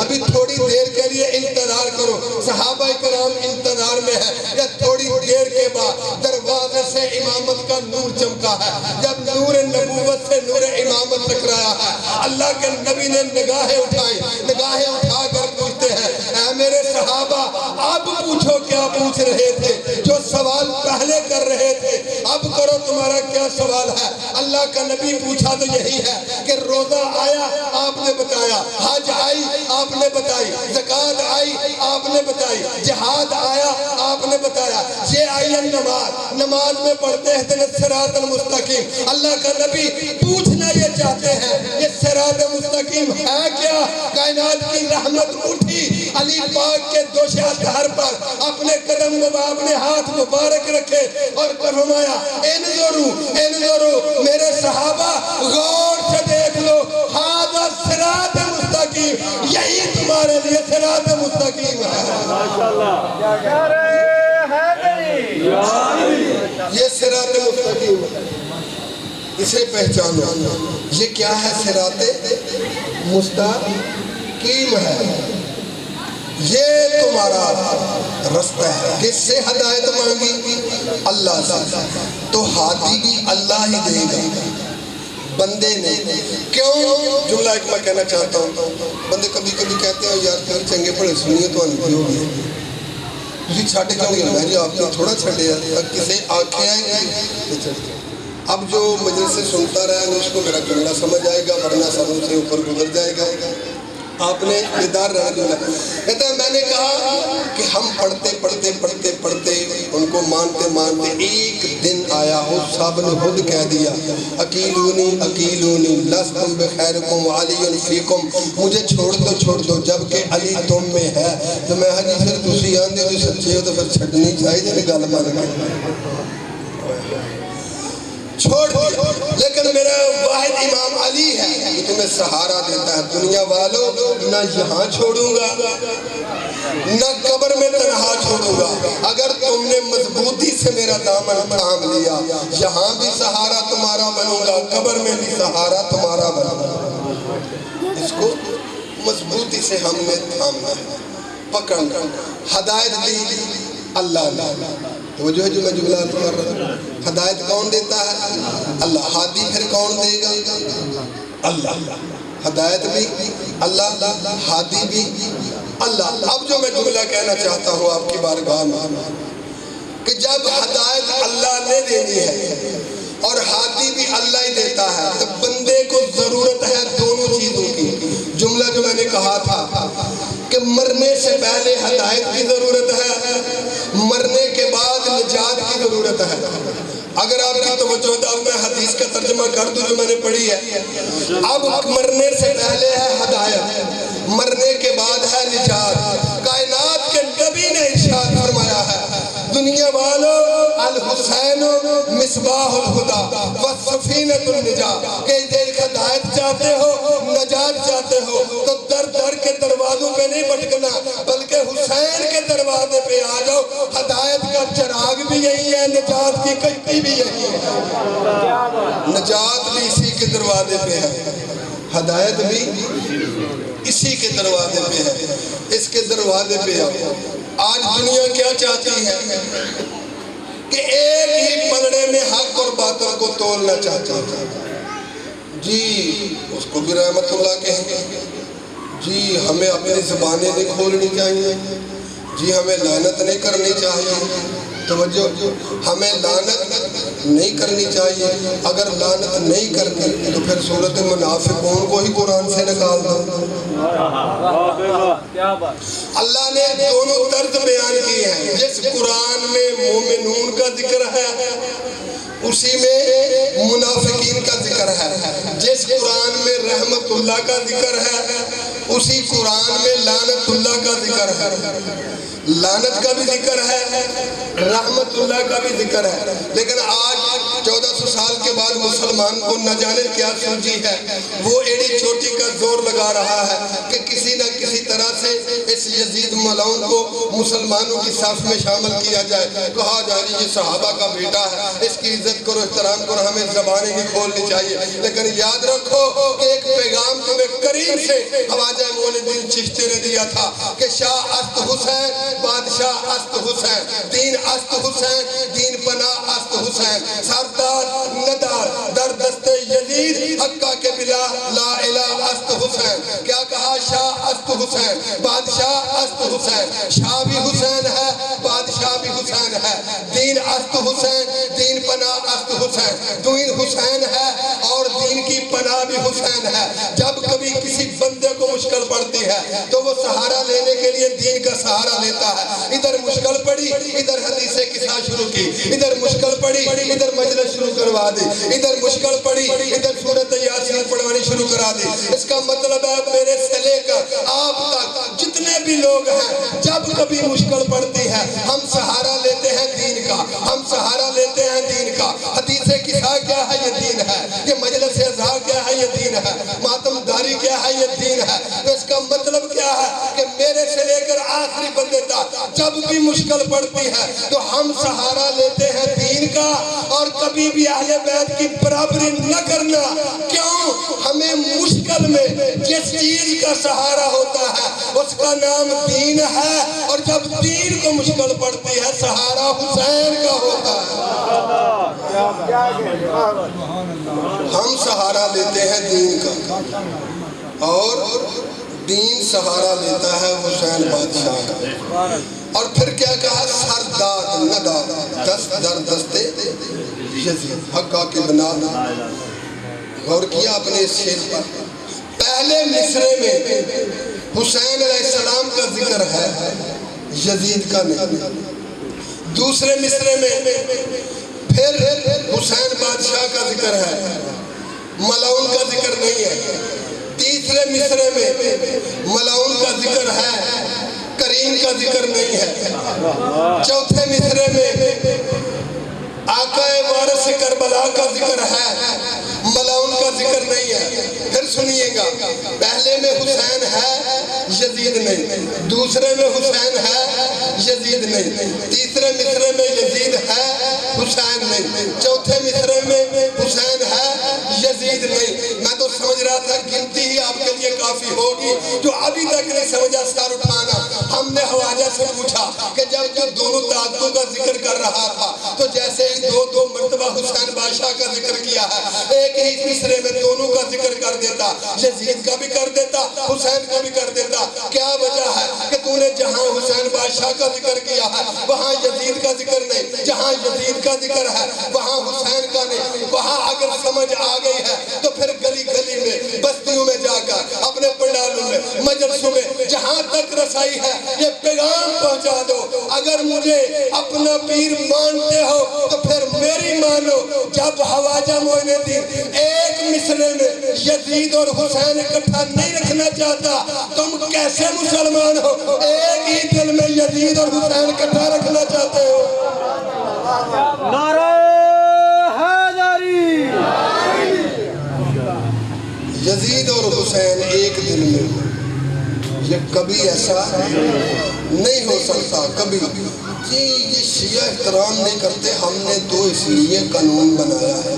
Speaker 3: ابھی تھوڑی دیر کے لیے انتظار کرو۔ صحابہ کرام انتظار میں ہے، یا تھوڑی دیر کے بعد دروازے سے امامت کا نور چمکا ہے، جب نور نبوت سے نور امامت ٹکرایا ہے، اللہ کے نبی نے نگاہیں اٹھائی، نگاہیں اٹھا کر پوچھتے ہیں اے میرے صحابہ اب پوچھو کیا پوچھ رہے تھے، جو سوال پہلے کر رہے تھے اب کرو تمہارا کیا سوال ہے۔ اللہ کا نبی پوچھا تو یہی ہے کہ روزہ آیا آپ نے بتایا، حج آئی آپ نے بتائی، زکوٰۃ آئی آپ نے بتائی، جہاد آیا آپ نے بتایا، یہ آئی ہے نماز میں پڑھتے ہیں اہدنا الصراط المستقیم۔ اللہ کا نبی پوچھنا یہ چاہتے ہیں یہ صراط مستقیم ہے کیا؟ کائنات کی رحمت اٹھی علی پاک کے دوشہ دھر پر، اپنے قدم اپنے ہاتھ مبارک رکھے اور فرمایا انظروا میرے صحابہ غور سے دیکھ لو، ھذا صراط مستقیم، یہی تمہارے لیے صراط مستقیم ہے۔ یہ صراط مستقیم ہے، اسے پہچانو۔ یہ کیا ہے؟ صراط مستقیم ہے، یہ تمہارا رستہ ہے. کس سے ہدایت مانگی؟ اللہ سے. تو ہادی بھی اللہ ہی دے گا، بندے نے. کیوں؟ جملہ ایک میں کہنا چاہتا ہوں. بندے کبھی کبھی کہتے ہیں یار تم چنگے پڑھے سنیے تو انکی ہو گئی تسی چھاٹے کیوں گے؟ میں جی آپ نے تھوڑا چھڑے کسے آنکھیں آئیں گے. اب جو مجلس سے سنتا رہا اس کو میرا جملہ سمجھ آئے گا، ورنہ سروں سے اوپر گزر جائے گا. آپ نے بیدار رہا جملہ. کہتا ہے میں نے کہا کہ ہم پڑھتے ان کو مانتے ایک دن آیا ہو صاحب نے خود کہہ دیا اکیلونی لستم بخیرکم وعلی فیکم، مجھے چھوڑ دو جبکہ علی تم میں ہے. تو میں ہاں جی پھر تسی آندے جو سچے ہو تو پھر چھڑنی چاہیے جب گل مان گئے. چھوڑ دیا. لیکن میرا واحد امام علی ہے جو تمہیں سہارا دیتا ہے. دنیا والوں نہ یہاں چھوڑوں گا نہ قبر میں تنہا چھوڑوں گا. اگر تم نے مضبوطی سے میرا دامن تھام لیا، یہاں بھی سہارا تمہارا بنوں گا، قبر میں بھی سہارا تمہارا بنوں گا. اس کو مضبوطی سے ہم نے تھامنا ہے، پکڑنا. ہدایت دی اللہ نے. توجہ ہے جو میں جملہ کر رہا ہوں. ہدایت کون دیتا ہے؟ اللہ. ہادی پھر کون دے گا؟ اللہ. ہدایت بھی اللہ، ہادی بھی اللہ. اب جو میں جملہ کہنا چاہتا ہوں آپ کی بارگاہ میں کہ جب ہدایت اللہ نے دینی ہے اور ہادی بھی اللہ ہی دیتا ہے تو بندے کو ضرورت ہے دونوں چیزوں کی. جملہ جو میں نے کہا تھا کہ مرنے سے پہلے ہدایت کی ضرورت ہے، مرنے کے بعد نجات کی ضرورت ہے. اگر آپ کی توجہ ہو تو اب میں حدیث کا ترجمہ کر دوں جو میں نے پڑھی ہے. اب مرنے سے پہلے ہے ہدایت، مرنے کے بعد ہے نجات. کائنات کے نبی نے ارشاد فرمایا ہے دنیا والو الحسین مصباح الہدی والسفینۃ النجاۃ، کہ ایک ہدایت چاہتے ہو، نجات چاہتے ہو تو در در کے دروازوں پہ نہیں بھٹکنا بلکہ حسین کے دروازے پہ آ جاؤ. ہدایت کا چراغ بھی یہی ہے، نجات کی کشتی بھی یہی ہے. نجات بھی اسی کے دروازے پہ ہے، ہدایت بھی اسی کے دروازے پہ ہے. اس کے دروازے پہ آؤ. آج دنیا کیا چاہتی ہے کہ ایک ہی پلڑے میں حق اور باطل کو تولنا چاہتا ہے. جی اس کو بھی رحمت اللہ کہیں گے. جی ہمیں اپنی زبانیں نہیں کھولنی چاہیے. جی ہمیں لعنت نہیں کرنی چاہیے. توجہ، ہمیں لعنت نہیں کرنی چاہیے. اگر لعنت نہیں کرنی تو پھر صورت منافقون کو ہی قرآن سے نکال دو. اللہ نے دونوں طرز بیان کی ہیں. جس قرآن میں مومنون کا ذکر ہے اسی میں منافقین کا ذکر ہے. جس قرآن میں رحمت اللہ کا ذکر ہے اسی قرآن میں لعنت اللہ کا ذکر ہے. لعنت کا بھی ذکر ہے، رحمت اللہ کا بھی ذکر ہے. لیکن آج 1400 سال کے بعد مسلمان کو نہ جانے کیا سوچی ہے، وہ ایڑی چھوٹی کا زور لگا رہا ہے کہ کسی نہ کسی طرح سے اس یزید ملعون کو مسلمانوں کی صف میں شامل کیا جائے. کہا جائے یہ صحابہ کا بیٹا ہے، اس کی عزت کرو، احترام کرو، ہمیں زبانیں بھی کھولنی چاہیے. لیکن یاد رکھو کہ ایک پیغام تمہیں کریم سے خواجہ معین الدین چشتی نے دیا تھا کہ شاہ است حسین، بادشاہ است حسین، دین است حسین، دین پناہ است حسین، سردار ندار در دست یزید، حقہ کے بلا لا الہ است حسین. کیا کہا؟ شاہ است حسین، بادشاہ است حسین. شاہ بھی حسین ہے، بادشاہ بھی حسین ہے. دین است حسین، دین پناہ است حسین. دین حسین ہے اور دین کی پناہ بھی حسین ہے. جب کبھی کسی بندے کو مشکل پڑتی ہے تو وہ سہارا لینے کے لیے دین کا سہارا لیتا ہے. ادھر مشکل پڑی، ادھر حدیث قصہ شروع کی. ادھر مشکل پڑی، ادھر مجلس شروع کروا دی. ادھر مشکل پڑی، ادھر سورۃ یاسین پڑھوانی شروع کرا دی. اس کا مطلب ہے میرے سے لے کر آپ تک جتنے بھی لوگ ہیں، جب کبھی مشکل پڑتی ہے ہم سہارا لیتے ہیں دین کا، ہم سہارا لیتے ہیں دین کا. حدیث قصہ کیا ہے؟ یہ دین ہے. یہ مجلس اظہار کیا ہے؟ یہ دین ہے. ماتم داری کیا ہے؟ یہ دین ہے. تو اس کا مطلب کیا ہے کہ میرے سے لے کر آخر آخری بندے تھا. جب بھی مشکل پڑتی ہے تو ہم سہارا لیتے ہیں دین کا, اور کبھی بھی اہل بیت کی برابری نہ کرنا. کیوں؟ ہمیں مشکل میں جس چیز کا سہارا ہوتا ہے اس کا نام دین ہے, اور جب دین کو مشکل پڑتی ہے سہارا حسین کا ہوتا ہے. ہم سہارا لیتے ہیں دین کا, اور دین سہارا لیتا ہے حسین بادشاہ کا. اور پھر کیا کہا؟ سرداد نداد دست در دستے یزید حقا کے بنا. غور کیا اپنے اس شعر پر؟ پہلے مصرے میں حسین علیہ السلام کا ذکر ہے, یزید کا نہیں. دوسرے مصرے میں پھر حسین بادشاہ کا ذکر ہے, ملعون کا ذکر نہیں ہے. تیسرے مصرے میں ملعون کا ذکر ہے, کریم کا ذکر نہیں ہے. چوتھے مصرے میں آقا وارث کربلا کا ذکر ہے, ملعون کا ذکر نہیں ہے. پھر سنیے گا, پہلے میں حسین ہے یزید نہیں, دوسرے میں حسین ہے یزید نہیں, تیسرے مصرے میں یزید ہے حسین نہیں, چوتھے مصرے میں حسین ہے یزید نہیں. میں تو سمجھ رہا تھا گنتی ہی آپ کے لیے کافی ہوگی, جو ابھی تک نہیں سمجھا سر اٹھانا. ہم نے خواجہ سے پوچھا کہ جب دونوں طاقتوں کا ذکر کر رہا تھا تو جیسے ہی دو مرتبہ حسین بادشاہ کا ذکر کیا ہے, ایک ہی مصرے میں دونوں کا ذکر کر دیتا, یزید کا بھی کر دیتا, حسین کا بھی کر دیتا. کیا وجہ ہے کہ تو نے جہاں حسین بادشاہ کا ذکر کیا ہے وہاں یزید کا ذکر نہیں, جہاں یزید کا ذکر ہے وہاں حسین کا نہیں. وہاں اگر سمجھ آ گئی ہے تو پھر گلی گلی میں, بستیوں میں جا کر, اپنے پنڈالوں میں, مجلسوں میں, جہاں تک رسائی ہے یہ پیغام پہنچا دو. اگر مجھے اپنا پیر مانتے ہو تو پھر میری مانو. جب خواجہ معین الدین ایک مصرے میں یزید اور حسین اکٹھا نہیں رکھنا چاہتا, تم کیسے مسلمان ہو ایک ہی دل میں یزید اور حسین اکٹھا رکھنا چاہتے ہو؟
Speaker 2: نعرہ حیدری.
Speaker 3: یزید اور حسین ایک دل میں, یہ کبھی ایسا نہیں ہو سکتا. کبھی جی یہ شیعہ احترام نہیں کرتے, ہم نے تو اس لیے قانون بنایا ہے.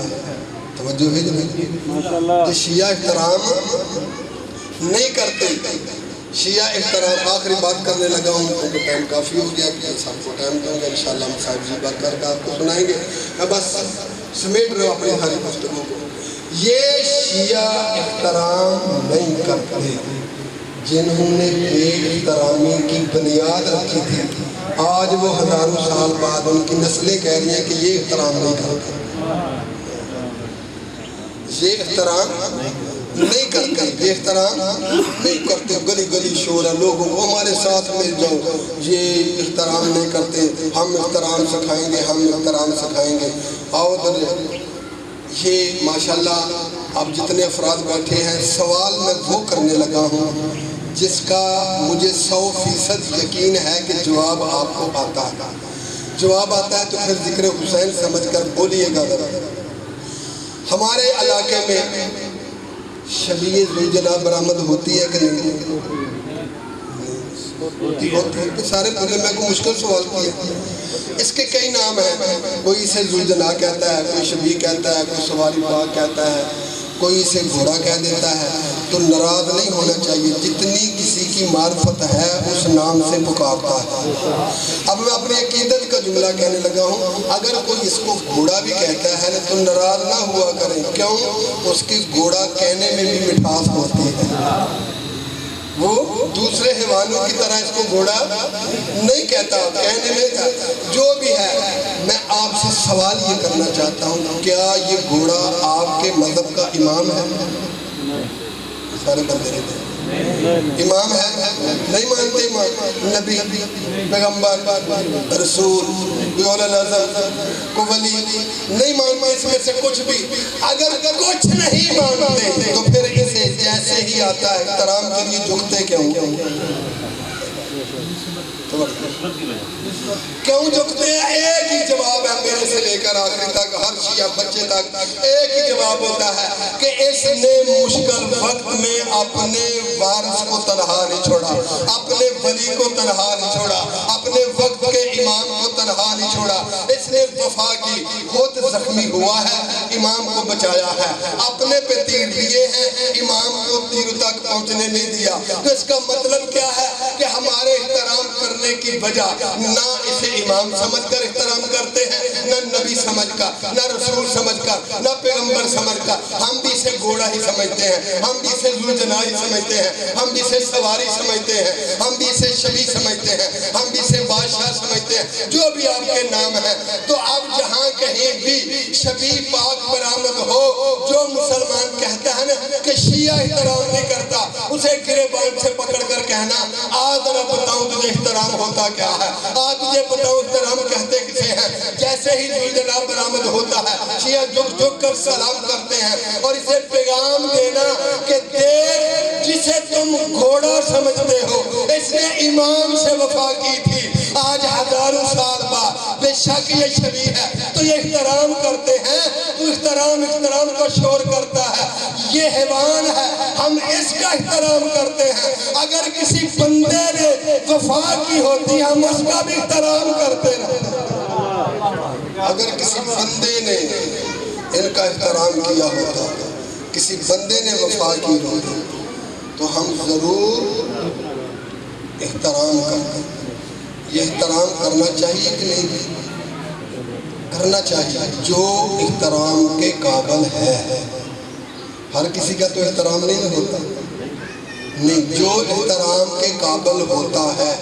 Speaker 3: توجہ ہے نہیں, شیعہ احترام نہیں کرتے. شیعہ احترام, آخری بات کرنے لگا ہوں کیونکہ ٹائم کافی ہو گیا, کہ سب کو ٹائم دوں گا انشاءاللہ ہم صاحب جی بات کر کے آپ کو سنائیں گے. میں بس سمیٹ رہا ہوں اپنی ساری گفتگو کو. یہ شیعہ احترام نہیں کرتے جنہوں نے بے احترامی کی بنیاد رکھی تھی, آج وہ ہزاروں سال بعد ان کی نسلیں کہہ رہی ہیں کہ یہ احترام نہیں کرتے. یہ احترام نہیں کرتے, یہ احترام نہیں کرتے. گلی گلی شور ہے لوگوں کو ہمارے ساتھ مل جاؤ, یہ احترام نہیں کرتے. ہم احترام سکھائیں گے, ہم احترام سکھائیں گے. آؤ در یہ ماشاءاللہ اب جتنے افراد بیٹھے ہیں, سوال میں وہ کرنے لگا ہوں جس کا مجھے 100% یقین ہے کہ جواب آپ کو آتا ہے. جواب آتا ہے تو پھر ذکر حسین سمجھ کر بولیے گا. ہمارے علاقے میں شبیہ ذوالجلال برآمد ہوتی ہے کہ نہیں ہوتی ہے؟ سارے پورے میں کو مشکل سوال کیا. اس کے کئی نام ہیں, کوئی اسے ذوالجلال کہتا ہے, کوئی شبیہ کہتا ہے, کوئی سواری پاک کہتا ہے, کوئی اسے گھوڑا کہہ دیتا ہے. تو ناراض نہیں ہونا چاہیے, جتنی کسی کی معرفت ہے اس نام سے پکارتا ہے. اب میں اپنی عقیدت کا جملہ کہنے لگا ہوں, اگر کوئی اس کو گھوڑا بھی کہتا ہے تو ناراض نہ ہوا کریں. کیوں؟ اس کی گھوڑا کہنے میں بھی مٹھاس ہوتی ہے, وہ دوسرے حیوانوں کی طرح اس کو گھوڑا نہیں کہتا, کہنے میں. جو بھی ہے میں آپ سے سوال یہ کرنا چاہتا ہوں, کیا یہ گھوڑا آپ کے مذہب کا امام ہے؟ سارے بندے رہتے ہیں امام ہے, نہیں مانتے امام, نبی, پیغمبر, رسول, کوئی اولی العزم, کوئی ولی نہیں مانتے اس میں سے کچھ بھی. اگر کچھ نہیں مانتے تو پھر اسے جیسے ہی آتا ہے احترام کے لیے جھکتے کیوں؟ کیوں جھکتے ہیں؟ ایک ہی جواب ہے میرے سے لے کر آخری تک، ہر شیعہ بچے تک ایک ہی جواب ہوتا ہے کہ اس نے مشکل وقت میں اپنے وارث کو تنہا نہیں چھوڑا، اپنے ولی کو تنہا نہیں چھوڑا، اپنے وقت کے امام کو تنہا نہیں چھوڑا، اس نے وفا کی، خود زخمی ہوا ہے، امام کو بچایا ہے، اپنے پہ تیر لیے ہیں، امام کو تیر تک پہنچنے نہیں دیا۔ تو اس کا مطلب کیا ہے کہ ہمارے احترام کرنے کی وجہ نہ اسے امام سمجھ کر احترام کرتے ہیں، نہ نبی سمجھ کر، نہ رسول سمجھ کر، نہ پیغمبر سمجھ کر، ہم بھی اسے گھوڑا ہی سمجھتے ہیں، ہم بھی اسے ذوالجناح ہی سمجھتے ہیں، ہم بھی اسے سواری سمجھتے ہیں، ہم بھی اسے شبیہ سمجھتے ہیں، ہم بھی اسے بادشاہ سمجھتے ہیں، جو بھی آپ کے نام ہیں۔ تو اب جہاں کہیں بھی شبیہ پاک برآمد ہو، جو مسلمان کہتا ہے نا کہ شیعہ احترام نہیں کرتا، اسے گریبان سے پکڑ کر کہنا آج ذرا بتاؤں تجھے احترام ہوتا کیا ہے، آج تجھے بتاؤں احترام کہتے کسے ہیں۔ جیسے ہی ذوالجلال برآمد ہوتا ہے شیعہ جھک جھک کر سلام کرتے ہیں اور اسے پیغام دینا کہ دیکھ جسے تم گھوڑا سمجھتے ہو اس نے امام سے وفا کی تھی، آج ہزاروں سال بعد بے شک یہ شبیہ ہے تو یہ احترام کرتے ہیں، تو احترام کا شور کرتا ہے، یہ حیوان ہے، ہم اس کا احترام کرتے ہیں۔ اگر کسی بندے نے وفا کی ہوتی ہم اس کا بھی احترام کرتے رہتے، اگر کسی بندے نے ان کا احترام کیا ہوتا، کسی بندے نے وفا کی ہوتی تو ہم ضرور احترام کرتے۔ یہ احترام کرنا چاہیے کہ نہیں؟ کرنا چاہیے، جو احترام کے قابل ہے۔ ہر کسی کا تو احترام نہیں ہوتا، نہیں، جو احترام کے قابل ہوتا ہے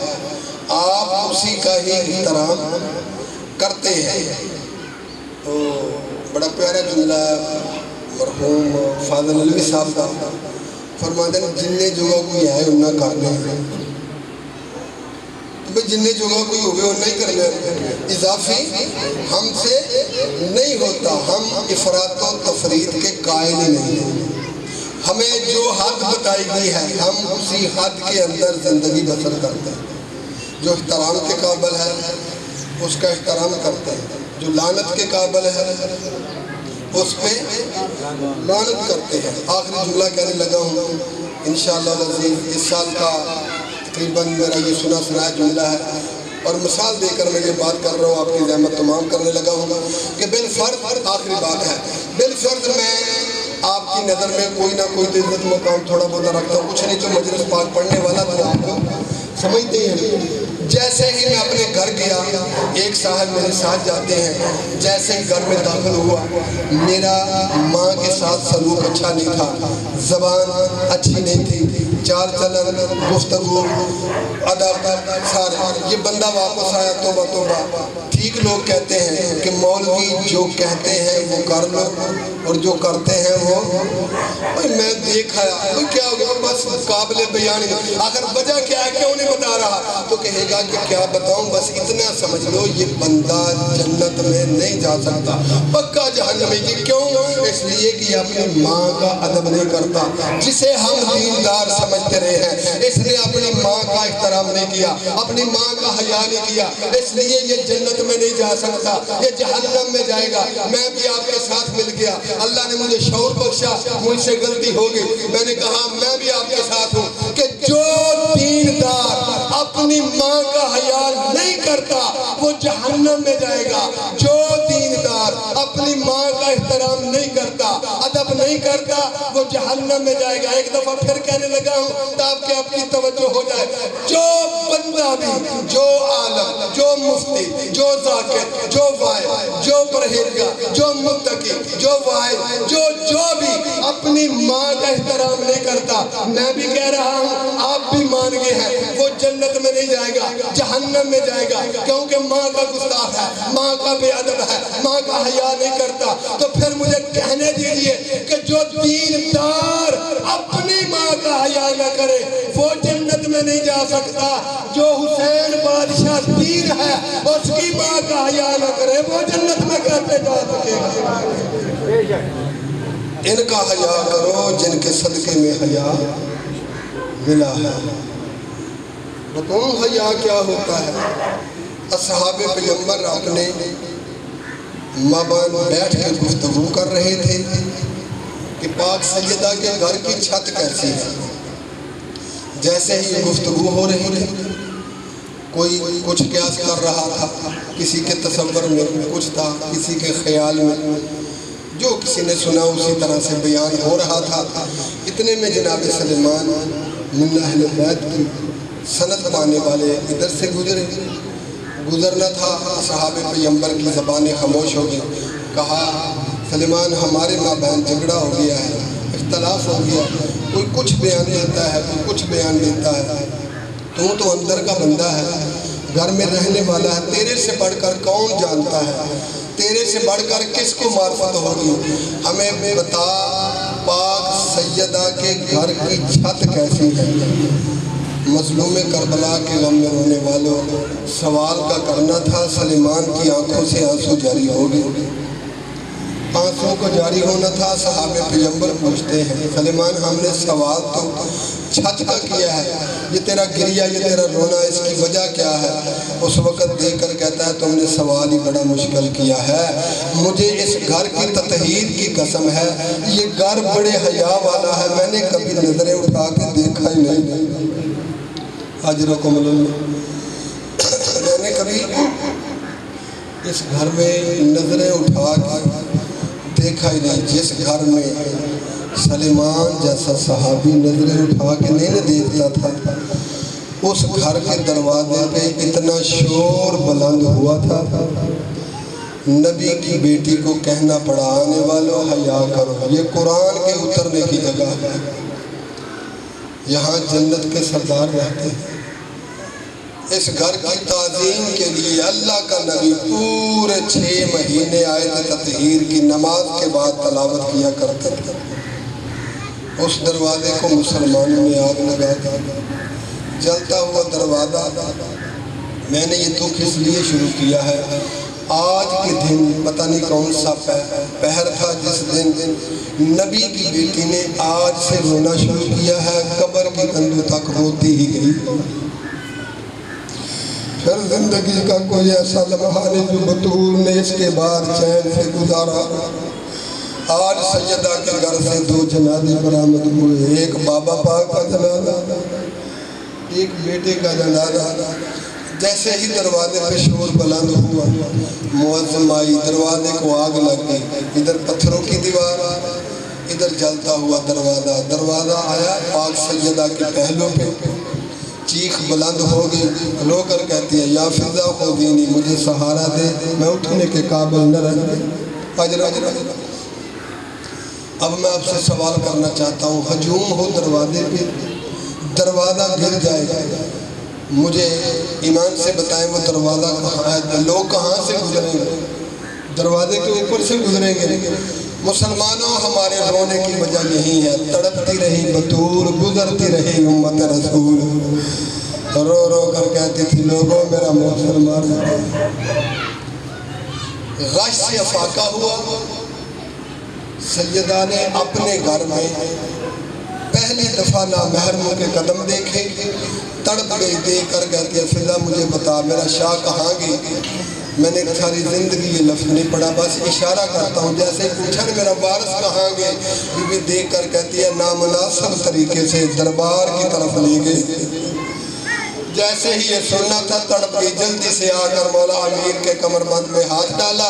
Speaker 3: آپ اسی کا ہی احترام کرتے ہیں۔ تو بڑا پیارا جملہ مرحوم فاضل علوی صاحب کا، فرماتے ہیں جننے جگہ کوئی ہے انہاں کرنے، تو جننے جگہ کوئی ہوگے انہاں ہی کرنے، اضافی ہم سے نہیں ہوتا، ہم افراط و تفرید کے قائل ہی نہیں۔ ہمیں جو حد بتائی گئی ہے ہم اسی حد کے اندر زندگی بسر کرتے ہیں۔ جو احترام کے قابل ہے اس کا احترام کرتے ہیں، جو لعنت کے قابل ہے اس پہ لعنت کرتے ہیں۔ آخری جملہ کہنے لگا ہوں، انشاءاللہ العزیز اس سال کا تقریباً میرا یہ سنا سنایا جملہ ہے اور مثال دے کر میں یہ بات کر رہا ہوں، آپ کی زحمت تمام کرنے لگا ہوں کہ بالفرض آخری بات ہے، بالفرض میں آپ کی نظر میں کوئی نہ کوئی عزت مقام تھوڑا بہت رکھتا ہوں، کچھ نہیں تو مجلس پاک پڑھنے والا تو آپ کو سمجھتے ہیں۔ جیسے ہی میں اپنے گھر گیا، ایک صاحب میرے ساتھ جاتے ہیں، جیسے ہی گھر میں داخل ہوا میرا ماں کے ساتھ سلوک اچھا نہیں تھا، زبان اچھی نہیں تھی، چال چلن، گفتگو، ادب سارے۔ یہ بندہ واپس آیا، توبہ توبہ، ٹھیک لوگ کہتے ہیں کہ مولوی جو کہتے ہیں وہ کر لو اور جو کرتے ہیں وہ میں دیکھا کیا ہو گیا، بس قابل بیان ہے، اگر وجہ کیا ہے کیوں نہیں بتا رہا تو کہے گا کہ کیا بتاؤں، بس اتنا سمجھ لو یہ بندہ جنت میں نہیں جا سکتا، پکا جہنمی۔ یہ کیوں؟ اس لیے کہ یہ اپنی ماں کا ادب نہیں کرتا، جسے ہم دیندار سمجھتے رہے ہیں، اس نے اپنی ماں کا احترام نہیں کیا، اپنی ماں کا حیا نہیں کیا، اس لیے یہ جنت میں نہیں جا سکتا، یہ جہنم میں جائے گا۔ میں بھی آپ کے ساتھ مل گیا، اللہ نے مجھے شعور بخشا، مجھ سے غلطی ہو گئی، میں نے کہا میں بھی آپ کے ساتھ ہوں کہ جو دیندار اپنی ماں کا حیا نہیں کرتا وہ جہنم میں جائے گا، جو دیندار اپنی ماں کا احترام نہیں کرتا، ادب نہیں کرتا، وہ جہنم میں جائے گا۔ ایک دفعہ پھر کہنے لگا ہوں تاکہ آپ کی توجہ ہو جائے، جو بندہ بھی، جو عالم، جو مفتی، جو ذاکر، جو وائد، جو پرہیزگار، جو متقی، جو وائد، جو بھی اپنی ماں کا احترام نہیں کرتا، میں بھی کہہ رہا ہوں آپ بھی مان گئے ہیں، وہ جنت میں نہیں جائے گا، جہنم میں جائے گا، کیونکہ ماں کا گستاخ ہے، ماں کا بے ادب ہے، ماں کا حیا نہیں کرتا۔ تو پھر مجھے کہنے دیجئے کہ جو دیندار اپنی ماں کا حیا نہ کرے وہ جنت میں نہیں جا سکتا، جو حسین بادشاہ دین ہے اس کی ماں کا حیا نہ کرے وہ جنت میں کیسے جا سکے گا؟ ان کا حیا کرو جن کے صدقے میں حیا ملا ہے۔ بتاؤں حیا کیا ہوتا ہے؟ اصحاب پیغمبر اپنے مابین بیٹھ کے گفتگو کر رہے تھے کہ پاک سیدہ کے گھر کی چھت کیسی ہے۔ جیسے ہی گفتگو ہو رہی تھی، کوئی کچھ قیاس کر رہا تھا، کسی کے تصور میں کچھ تھا، کسی کے خیال میں، جو کسی نے سنا اسی طرح سے بیان ہو رہا تھا۔ اتنے میں جناب سلیمان من اہل بیت کی سند پانے والے ادھر سے گزرنا تھا۔ صحابہ پیغمبر کی زبانیں خاموش ہو گئی۔ کہا سلیمان ہمارے مابین جھگڑا ہو گیا ہے، اختلاف ہو گیا، کوئی کچھ بیان دیتا ہے، کوئی کچھ بیان دیتا ہے۔ تو اندر کا بندہ ہے، گھر میں رہنے والا ہے، تیرے سے بڑھ کر کون جانتا ہے، تیرے سے بڑھ کر کس کو معرفت ہوگی؟ ہمیں بتا پاک سیدہ کے گھر کی چھت کیسی ہے؟ مظلوم کربلا کے غم میں رونے والوں، سوال کا کرنا تھا۔ سلیمان کی آنکھوں سے آنسو جاری ہو گئے، آنسو کو جاری ہونا تھا۔ صحابہ پیغمبر پوچھتے ہیں سلیمان ہم نے سوال تو چھت کا کیا ہے، یہ تیرا گریہ، یہ تیرا رونا، اس کی وجہ کیا ہے؟ اس وقت دیکھ کر کہتا ہے تم نے سوال ہی بڑا مشکل کیا ہے، مجھے اس گھر کی تطہیر کی قسم ہے، یہ گھر بڑے حیا والا ہے، میں نے کبھی نظریں اٹھا کے دیکھا ہی نہیں۔ اجرکم اللہ، میں نے کبھی اس گھر میں نظریں اٹھا کے دیکھا ہی نہیں۔ جس گھر میں سلیمان جیسا صحابی نظریں اٹھا کے نہیں دیکھتا تھا، اس گھر کے دروازے پہ اتنا شور بلند ہوا تھا، نبی کی بیٹی کو کہنا پڑا آنے والوں حیا کرو۔ یہ قرآن کے اترنے کی جگہ ہے، یہاں جنت کے سردار رہتے ہیں۔ اس گھر کی تعظیم کے لیے اللہ کا نبی پورے 6 مہینے آیت تطہیر کی نماز کے بعد تلاوت کیا کرتے تھے۔ اس دروازے کو مسلمانوں نے آگ لگا دیا، جلتا ہوا دروازہ۔ میں نے یہ دکھ اس لیے شروع کیا ہے، آج کے دن پتہ نہیں کون سا پہر تھا جس دن نبی کی بیٹی نے آج سے رونا شروع کیا ہے، قبر کی کندھوں تک روتی ہی گئی۔ پھر زندگی کا کوئی ایسا لمحہ نہیں جو بطول نے اس کے بعد چین سے گزارا۔ آج سیدہ کے گھر سے 2 جنازے برآمد ہوئے، ایک بابا پاک کا جنازہ، ایک بیٹے کا جنازہ۔ جیسے ہی دروازے پہ شور بلند ہوا، معظم آئی، دروازے کو آگ لگ گئی، ادھر پتھروں کی دیوار، ادھر جلتا ہوا دروازہ۔ دروازہ آیا پاک سیدہ کے پہلو پہ، چیخ بلند ہو گئی، رو کر کہتی ہے یا فضا خودینی، مجھے سہارا دے، میں اٹھنے کے قابل نہ رہ گئی۔ اب میں آپ سے سوال کرنا چاہتا ہوں، ہجوم ہو دروازے پہ، دروازہ گر جائے، مجھے ایمان سے بتائیں وہ دروازہ کہاں ہے؟ لوگ کہاں سے گزریں گے؟ دروازے کے اوپر سے گزریں گے۔ مسلمانوں ہمارے رونے کی وجہ یہی ہے، تڑپتی رہی بطول، گزرتی رہی امت رسول، رو رو کر کہتی تھی لوگوں میرا محسن مار دے۔ غش سے افاقہ ہوا، سیدہ نے اپنے گھر میں پہلی دفعہ نامحرموں کے قدم دیکھے، تڑپ گئی، دیکھ کر کہتی ہے فضا مجھے بتا میرا شاہ کہاں گئی؟ میں نے ساری زندگی یہ لفظ نہیں پڑھا، بس اشارہ کرتا ہوں، جیسے پوچھا میرا وارث کہاں گئے؟ بی بی دیکھ کر کہتی ہے نامناسب طریقے سے دربار کی طرف لے گئے۔ جیسے ہی یہ سننا تھا تڑپ گئی، جلدی سے آ کر مولا امیر کے کمر بند میں ہاتھ ڈالا،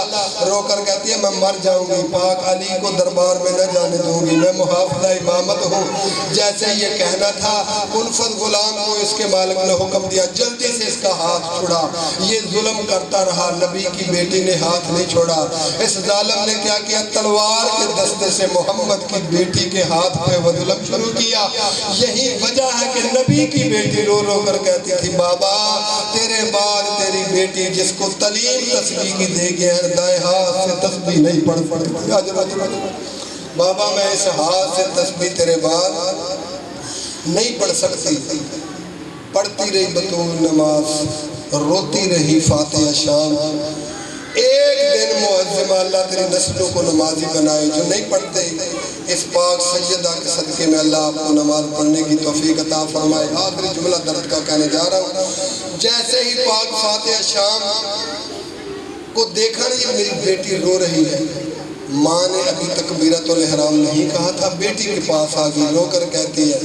Speaker 3: رو کر کہتی ہے میں مر جاؤں گی، پاک علی کو دربار میں نہ جانے دوں گی، میں محافظہ امامت ہوں۔ جیسے یہ کہنا تھا منفذ غلام کو اس کے مالک نے حکم دیا جلدی سے اس کا ہاتھ چھڑا۔ یہ ظلم کرتا رہا، نبی کی بیٹی نے ہاتھ نہیں چھوڑا۔ اس ظالم نے کیا کیا؟ تلوار کے دستے سے محمد کی بیٹی کے ہاتھ پہ وہ ظلم شروع کیا۔ یہی وجہ ہے کہ نبی کی بیٹی رو رو کر کہتی تھی بابا تیرے بعد تیری بیٹی جس کو تعلیم تسبیح کی دے گئے ہیں دائیں ہاتھ سے تسبیح نہیں پڑھ بابا میں اس ہاتھ سے تسبیح تیرے بعد نہیں پڑھ سکتی۔ پڑھتی رہی بطول نماز، روتی رہی فاتحہ شام۔ ایک دن معظمہ اللہ تیری نسلوں کو نمازی بنائے جو نہیں پڑھتے، اس پاک سیدہ کے صدقے میں اللہ آپ کو نماز پڑھنے کی توفیق عطا فرمائے۔ آخری جملہ درد کا کہنے جا رہا ہوں، جیسے ہی پاک فاتحہ شام کو دیکھا نا، یہ میری بیٹی رو رہی ہے، ماں نے ابھی تکبیرۃ الاحرام نہیں کہا تھا، بیٹی کے پاس آگئی، رو کر کہتی ہے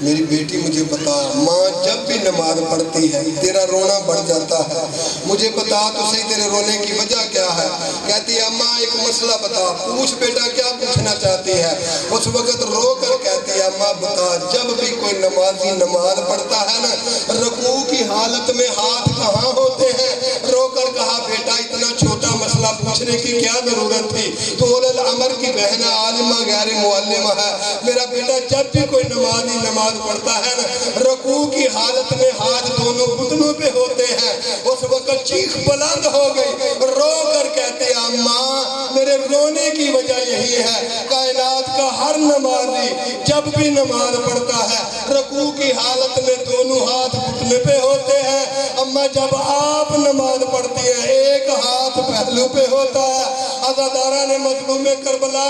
Speaker 3: میری بیٹی مجھے بتا، ماں جب بھی نماز پڑھتی ہے تیرا رونا بڑھ جاتا ہے، مجھے بتا تو صحیح تیرے رونے کی وجہ کیا ہے؟ کہتی ہے اماں ایک مسئلہ بتا، پوچھ بیٹا کیا پوچھنا چاہتی ہے؟ اس وقت رو کر کہتی ہے اماں بتا، جب بھی کوئی نمازی نماز پڑھتا ہے نا، رکوع کی حالت میں ہاتھ کہاں ہوتے ہیں؟ رو کر کہا بیٹا اتنا چھوٹا مسئلہ پوچھنے کی کیا ضرورت تھی؟ تو اولل الامر کی بہن عالمہ غیر معلمہ ہے، میرا بیٹا جب بھی کوئی نمازی نماز پڑھتا ہے نا، رکوع کی حالت میں ہاتھ دونوں گھٹنوں پہ ہوتے ہیں۔ اس وقت چیخ بلند ہو گئی، رو کر کہتے ہیں اماں میرے رونے کی وجہ یہی ہے، کائنات کا ہر نمازی جب بھی نماز پڑھتا ہے رکوع کی حالت میں دونوں ہاتھ گھٹنے پہ ہوتے ہیں، اماں جب آپ نماز پڑھتی ہیں ایک ہاتھ پہلو پہ ہوتا ہے۔ عزادارہ نے مظلوم کربلا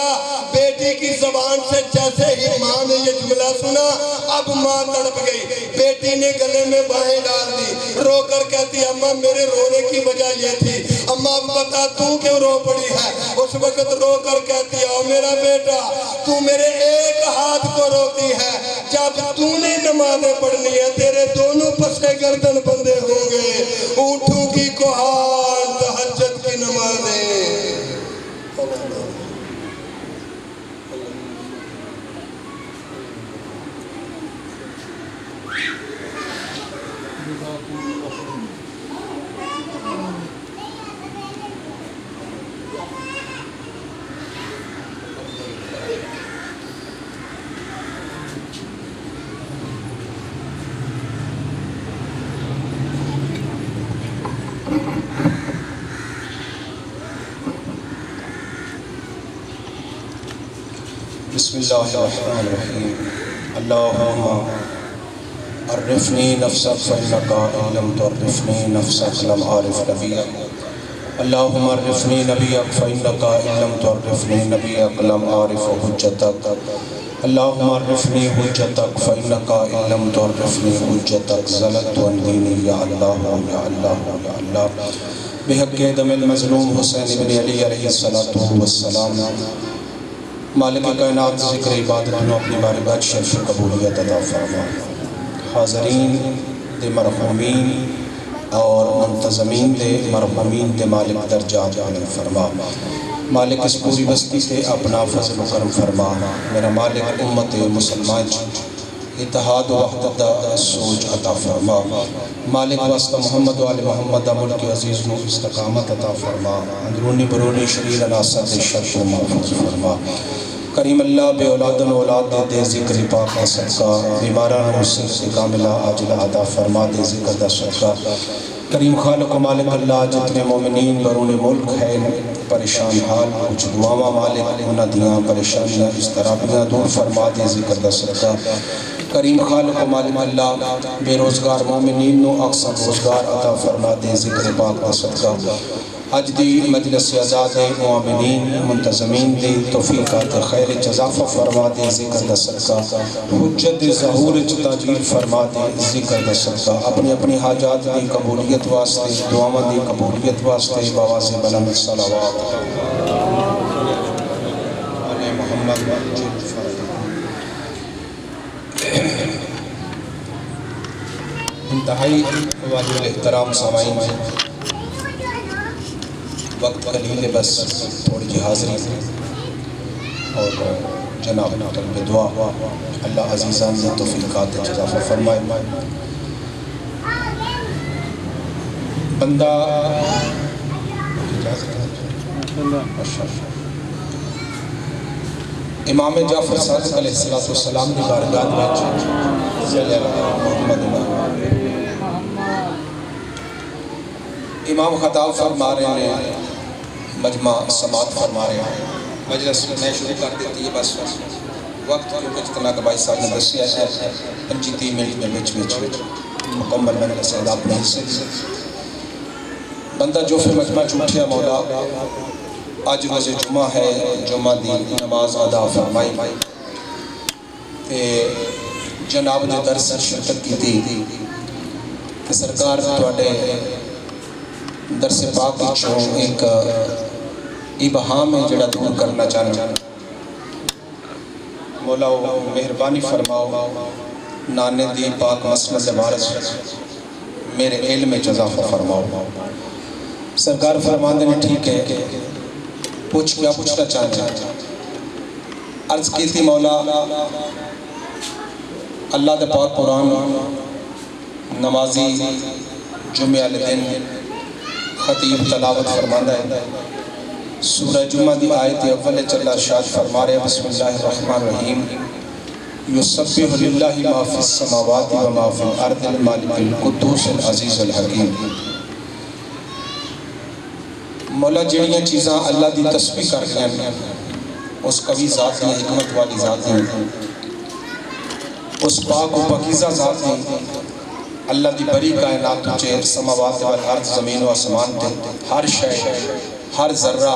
Speaker 3: بیٹی کی زبان سے جیسے ہی ماں نے یہ جملہ سنا، اب ماں تڑپ گئی، بیٹی نے گلے میں باہیں ڈال دی، رو کر کہتی اماں میرے رونے کی وجہ یہ تھی، اماں بتا تو کیوں رو پڑی ہے؟ اس وقت رو کر کہتی او میرا بیٹا تو میرے ایک ہاتھ کو روتی ہے، جب تو نے نمازیں پڑھنی ہے تیرے دونوں پسے گردن بندے ہوں گے، اونٹوں کی کوہان تہجد کی نمازیں۔
Speaker 4: بسم اللہ الرحمن الرحیم اللہم عرفنی نفسک فإنک إن لم تعرفنی نفسک لم أعرف نبیک اللہم عرفنی نبیک فإنک إن لم تعرفنی نبیک لم أعرف حجتک اللہم عرفنی حجتک فإنک إن لم تعرفنی حجتک زلت عن دینی یا اللہ یا اللہ یا اللہ بحق دم المظلوم حسین بن علی علیہ السلام مالک کائنات ذکر عبادت انہوں اپنی بارگاہ شرف قبولیت عطا فرما۔ حاضرین دے مرحومین اور منتظمین دے مرحومین دے مالک درجات عالم فرما۔ مالک اس پوری بستی سے اپنا فضل و کرم فرما۔ میرا مالک امت مسلمان اتحاد و وحدت دا سوچ عطا فرما۔ مالک واسطہ محمد و آل محمد ملک عزیز نو استقامت عطا فرما۔ اندرونی برونی شریر ناصر شرف و محفوظ فرما۔ کریم اللہ بے اولادن اولاد دے ذکر پاک کا صدقہ، بیماران مسلم کاملہ عاجلہ عطا فرما دے ذکر دا صدقہ۔ کریم خالق و مالک اللہ جتنے مومنین برون ملک ہیں پریشان حال کچھ دعاواں مالک انہ دیاں پریشانیاں اضطرابیاں دور فرما دے ذکر دا صدقہ۔ کریم خالق و مالک اللہ بے روزگار مومنین نو اقصد روزگار عطا فرما دے ذکر پاک دا صدقہ۔ اج دی مجلس آزاد مومنین منتظمین دی توفیقات خیر اضافہ فرما دے ذکر دا صدقہ۔ حجت ظہور تاجیل فرما دے ذکر دا صدقہ۔ اپنی اپنی حاجات دی قبولیت واسطے دعاواں دی قبولیت واسطے بآواز بلند صلوات علی محمد انتہائی واجب الاحترام سامعین وقت قلیل بس تھوڑی جی حاضری اور جناب طلب دعا اللہ عزیزان نے توفیقات اضافہ فرمائے۔ بندہ امام جعفر صادق علیہ السلام کی بارگاہ میں امام خطاب فرما رہے ہیں، مجمع سماعت فرما رہے ہیں، مجلس میں شروع کر دیتی ہے بس وقت کیونکہ جتنا کہ بھائی صاحب نے دسیا ہے 25-30 منٹ میں بچ مکمل مجلس ہے اپنے حصے سے۔ بندہ جو پھر مجمع چھوٹیا مولا اج روز جمعہ ہے، جمعہ دی نماز ادا فرمائی تے جناب نے درس شرکت کی تھی کہ سرکار تواڈے درس پاک وچوں ایک ابہام ہے جڑا دور کرنا چاہنا، مولا مہربانی فرماؤ نانے دی پاک مسند وارث میرے علم میں اضافہ فرماؤ۔ سرکار فرماندے نے ٹھیک ہے، پوچھ کیا پوچھنا چاہتا عرض کی تھی مولا اللہ دے پاک قرآن نمازی جمعہ دن خطیب تلاوت فرماندہ ہے، سورہ جمعہ دی آیت اول چلا ارشاد فرما رہے بسم اللہ الرحمن الرحیم یسبح للہ ما فی السماوات و ما فی الارض المالک القدوس العزیز الحکیم۔ مولا جڑیاں چیزاں اللہ دی تسبیح کر رہے ہیں اس قوی ذات دی حکمت والی ذات دی، اس پاک و پاکیزہ ذات دی، اللہ دی بری کائنات تجھے سماوات والارض زمین و آسمان تے ہر شے ہر ذرہ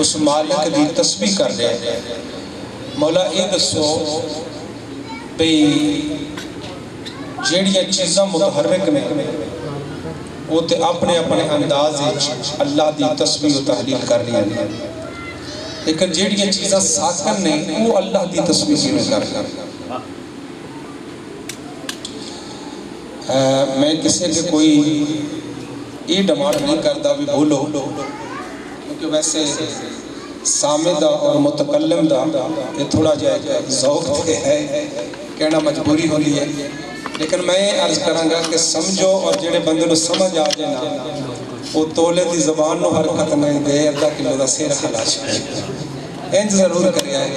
Speaker 4: اس مالک دی تسبیح کر رہے ہیں۔ مولا اے دسو بھئی جڑیاں چیزاں متحرک نے وہ تے اپنے اپنے انداز اللہ دی تسبیح و تحلیل کر رہی ہیں، لیکن جڑیاں چیزاں ساکن نے وہ اللہ دی تسبیح کیوں کر رہی ہیں۔ میں کسی کے کوئی یہ ڈیمانڈ نہیں کرتا بھی بولو، کیونکہ ویسے سامع دا اور متکلم دا یہ تھوڑا جائے ذوق ہے کہنا مجبوری ہوتی ہے، لیکن میں عرض کروں گا کہ سمجھو اور جڑے بندے نو سمجھ آ جائے نا وہ تولے دی زبان نو حرکت نہیں دے ادھا کلو دا سیر خلاش انج ضرور کری آئے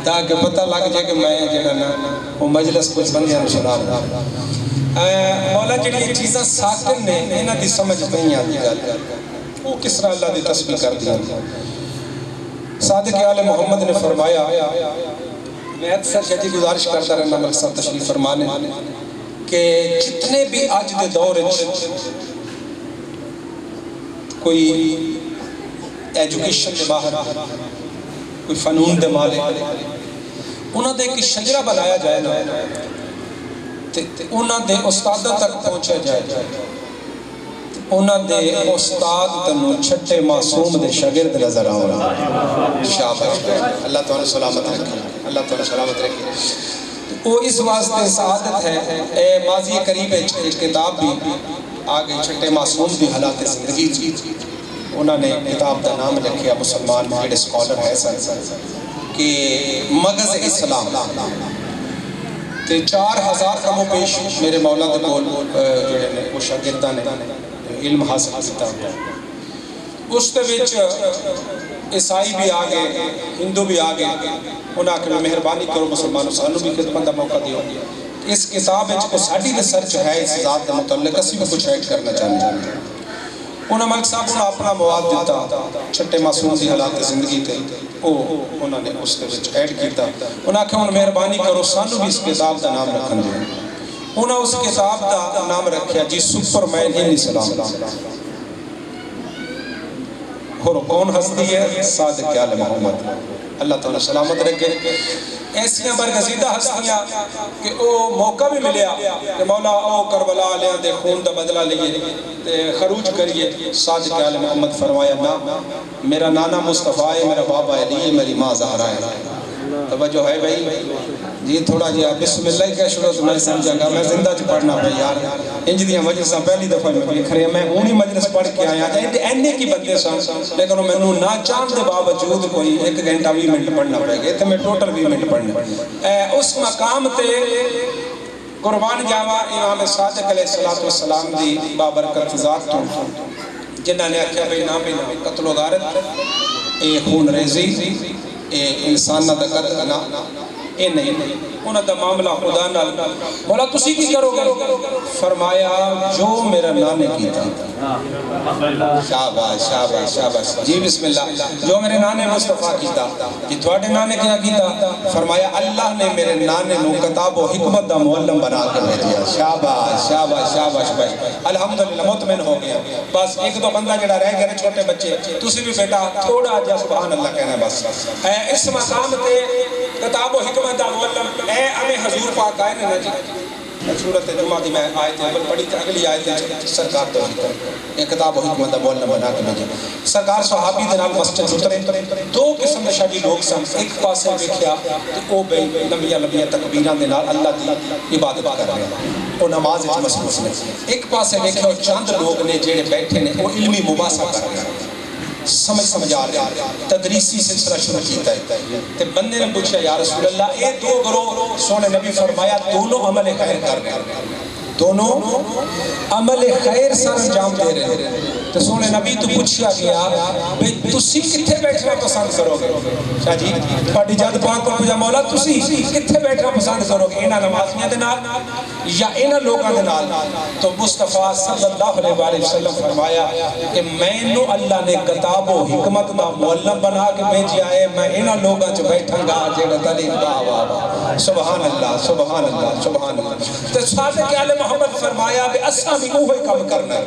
Speaker 4: تاکہ پتہ لگ جائے کہ میں جڑا نا وہ مجلس کچھ بندیاں نو سنا رہا۔ مولا جڑی چیزاں ساکن نے انہاں دی سمجھ نہیں آتی گل وہ کس طرح اللہ دی تسبیح کر دیا۔ صادق آل محمد نے فرمایا، میں اکثر شدید گزارش کرتا رہنا مقصد تشریف فرمانے کہ جتنے بھی آج دے دور کوئی ایجوکیشن دے باہر کوئی فنون دے مالے انہاں دے ایک شجرہ بنایا جائے نا انہاں دے استادوں تک پہنچا جائے، انہاں دے استاد تنو چھٹے معصوم دے شاگرد نظر آؤں۔ شاباش، اللہ تعالیٰ سلامت رکھے، اللہ تعالیٰ سلامت رکھے۔ وہ اس واسطے سعادت ہے ماضی قریب ایک کتاب بھی آگے چھٹے معصوم دی حالات زندگی تھی، انہوں نے کتاب دا نام رکھیا مسلمان جڑے سکولر ہے کہ مغز اسلام تے 4000 کم و بیش میرے مولا دے کول جڑے نے وہ شاگرداں نے علم حاصل کیتا۔ اس دے وچ عیسائی بھی آ گئے، ہندو بھی آ گئے، انہاں کہ مہربانی کرو مسلمانوں سانوں بھی خدمت دا موقع دیو، اس کتاب وچ کو ساڈی ریسرچ ہے اس ذات دے متعلق اسی بھی کچھ ایڈ کرنا چاہتے ہیں۔ انہاں ملک صاحب نے اپنا مواد دیتا چھٹے معصوم دی حالات زندگی تے انہوں نے اس کے وچ ایڈ کیتا، انہاں کہ انہوں مہربانی کرو سانو بھی اس کتاب دا نام رکھن دے، انہوں اس کتاب دا نام رکھیا جی سپرمین علیہ السلام، اور کون ہستی ہے؟ صادق آل محمد، اللہ تعالیٰ سلامت رکھے۔ ایسیاں برگزیدہ ہستیاں کہ او موقع بھی ملیا کہ مولا او کربلا علیہ دے خون دا بدلہ لئیے خروج کریے، صادق آل محمد فرمایا نا میرا نانا مصطفیٰ ہے، میرا بابا علی ہے، میری ماں زہرا ہے۔ توجہ ہے بھائی جی تھوڑا جی بسم اللہ کہہ شروع تو میں سمجھا گا میں زندہ چ پڑھنا پہ یار انج دیاں مجلساں پہلی دفعہ میں دیکھ رہے ہیں، میں اونی مجلس پڑھ کے آیا اینے کی بندے سن لیکن میں نو نہ چاہن دے باوجود کوئی 1 گھنٹہ 20 منٹ پڑھنا پڑے گا، تے میں ٹوٹل 20 منٹ پڑھنا اس مقام تے قربان جاوا امام صادق علیہ السلام دی بابرکت ذات تو جنہاں نے آکھیا بھئی نہ قتل و غارت اے خون ریزی اے انسان نہ قتل نہ اے نہیں انہاں دا معاملہ خدا نال مولا تسی کی کرو گے فرمایا جو میرا نانے کیتا شاباش شاباش شاباش جی بسم اللہ جو میرے نانے مصطفیٰ کیتا کہ تھوڑے نانے کیا کیتا فرمایا اللہ نے میرے نانے نو کتاب و حکمت دا معلم بنا کر بھیجیا شاباش شاباش شاباش بھائی الحمدللہ مطمئن ہو گیا بس ایک دو بندہ جڑا رہ گئے چھوٹے بچے تسی بھی بیٹا تھوڑا جا سبحان اللہ کہنا بس اس مقام تے کتاب و حکمت دا معلم اے ہمیں حضور پاک آئے نا جی سورت جمعہ دی میں آیت پڑھی تھی اگلی آیت سرکار تو ایک کتاب و حکمت دا معلم بنا کے بھیجے سرکار صحابی دے نال مسجد اترے دو قسم دے شادی لوگ سن ایک پاسے ویکھیا تے او بے لمبیاں لمبیاں تکبیراں دے نال اللہ دی عبادت کر رہے ہیں او نماز وچ مصروف نے ایک پاسے ویکھیا چند لوگ نے جڑے بیٹھے نے او علمی مباحثہ کر رہے ہیں سمجھ آ رہا ہے تدریسی سلسلہ شروع کیتا ہے تے بندے نے پوچھا یا رسول اللہ اے دو گروہ سونے نبی فرمایا دونوں عمل خیر کر رہے ہیں دونوں عمل خیر سر انجام دے رہے ہیں تو سونے نبی تو پوچھا گیا بھئی تسی کتھے بیٹھنا پسند کرو گے شاہ جی پاڑی جد پاک کو پوچھا مولا تسی کتھے بیٹھنا پسند کرو گے انہاں نمازیاں دے نال یا انہاں لوگاں دے نال تو مصطفیٰ صلی اللہ علیہ وسلم فرمایا کہ میں نو اللہ نے کتاب و حکمت دا معلم بنا کے بھیجیا ہے میں انہاں لوگاں چ بیٹھاں گا جڑا تعلیم واہ واہ سبحان اللہ سبحان اللہ سبحان اللہ تے صادق عالم محمد فرمایا بے اسا بھی اوہی کام کرنا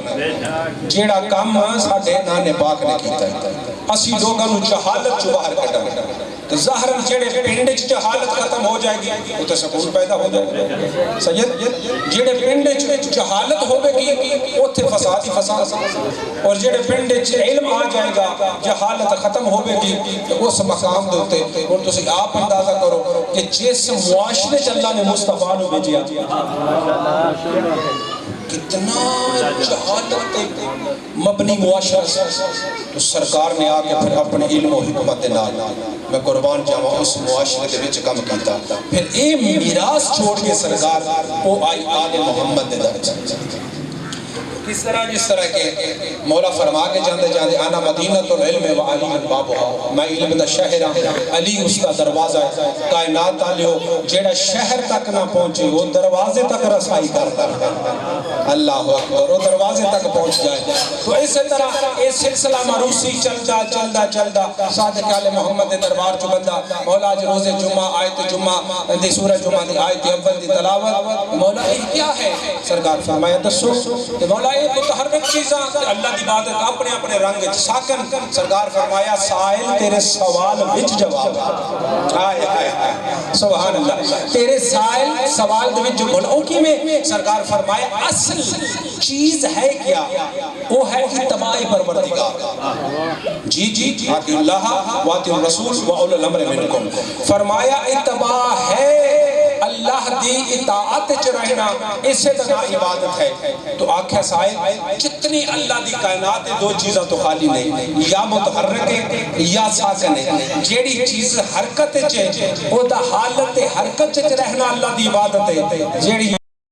Speaker 4: جیڑا کام ساڈے نانے پاک نے کیتا ہے اسی لوگاں نو جہالت چ باہر کڈا تو ظاہراً جڑے پنڈ وچ جہالت ختم ہو جائے گی اوتے سکون پیدا ہو جائے گا سید جڑے پنڈ وچ جہالت ہوے گی اوتھے فساد ہی فساد اور جڑے پنڈ وچ علم آ جائے گا جہالت ختم ہوے گی تو اس مقام دے اوتے اور تسی آپ اندازہ کرو کہ جس معاشرے چ اللہ نے مصطفیٰ نو بھیجیا کتنا جہالت مبنی معاشرہ تو سرکار نے آکے پھر اپنے علم و حکمت نال میں قربان جاواں اس معاشرے دے وچ کم کیتا پھر اے میراث چھوڑ کے سرکار وہ آئی آل محمد دے درج کس طرح جس طرح کے مولا فرما کے جاندے جاندے انا مدینۃ العلم و علی بابها میں علم دا شہر ہاں علی اس کا دروازہ ہے کائنات والو جیڑا شہر تک نہ پہنچے وہ دروازے تک رسائی کرتا ہے اللہ اکبر وہ دروازے تک پہنچ جائے تو اسی طرح یہ سلسلہ معروسی چلدا چلدا چلدا صادق عالم محمد دے دربار چ بندہ مولا اج روز جمعہ آیت جمعہ دی سورہ جمعہ دی آیت اول دی تلاوت مولا یہ کیا ہے سرکار فرمایا دسو کہ مولا یہ متحرک چیزاں اللہ دی عبادت اپنے اپنے رنگ ساکن سرکار فرمایا سائل تیرے سوال وچ جواب آئے آئے سبحان اللہ تیرے سائل سوال دے وچ جو بھلو کی میں سرکار فرمایا اصل چیز ہے کیا وہ ہے اتباع پروردگار جی جی آتی اللہ واتی الرسول و اول الامر منکم فرمایا اتباع ہے اللہ دی اطاعت چ رہنا اسے طرح عبادت ہے تو آنکھیں سائل جتنی اللہ دی کائنات دو چیزاں تو خالی نہیں یا متحرک ہے یا ساکن ہے جیڑی چیز حرکت چ او دا حالت حرکت چ رہنا اللہ دی عبادت ہے جیڑی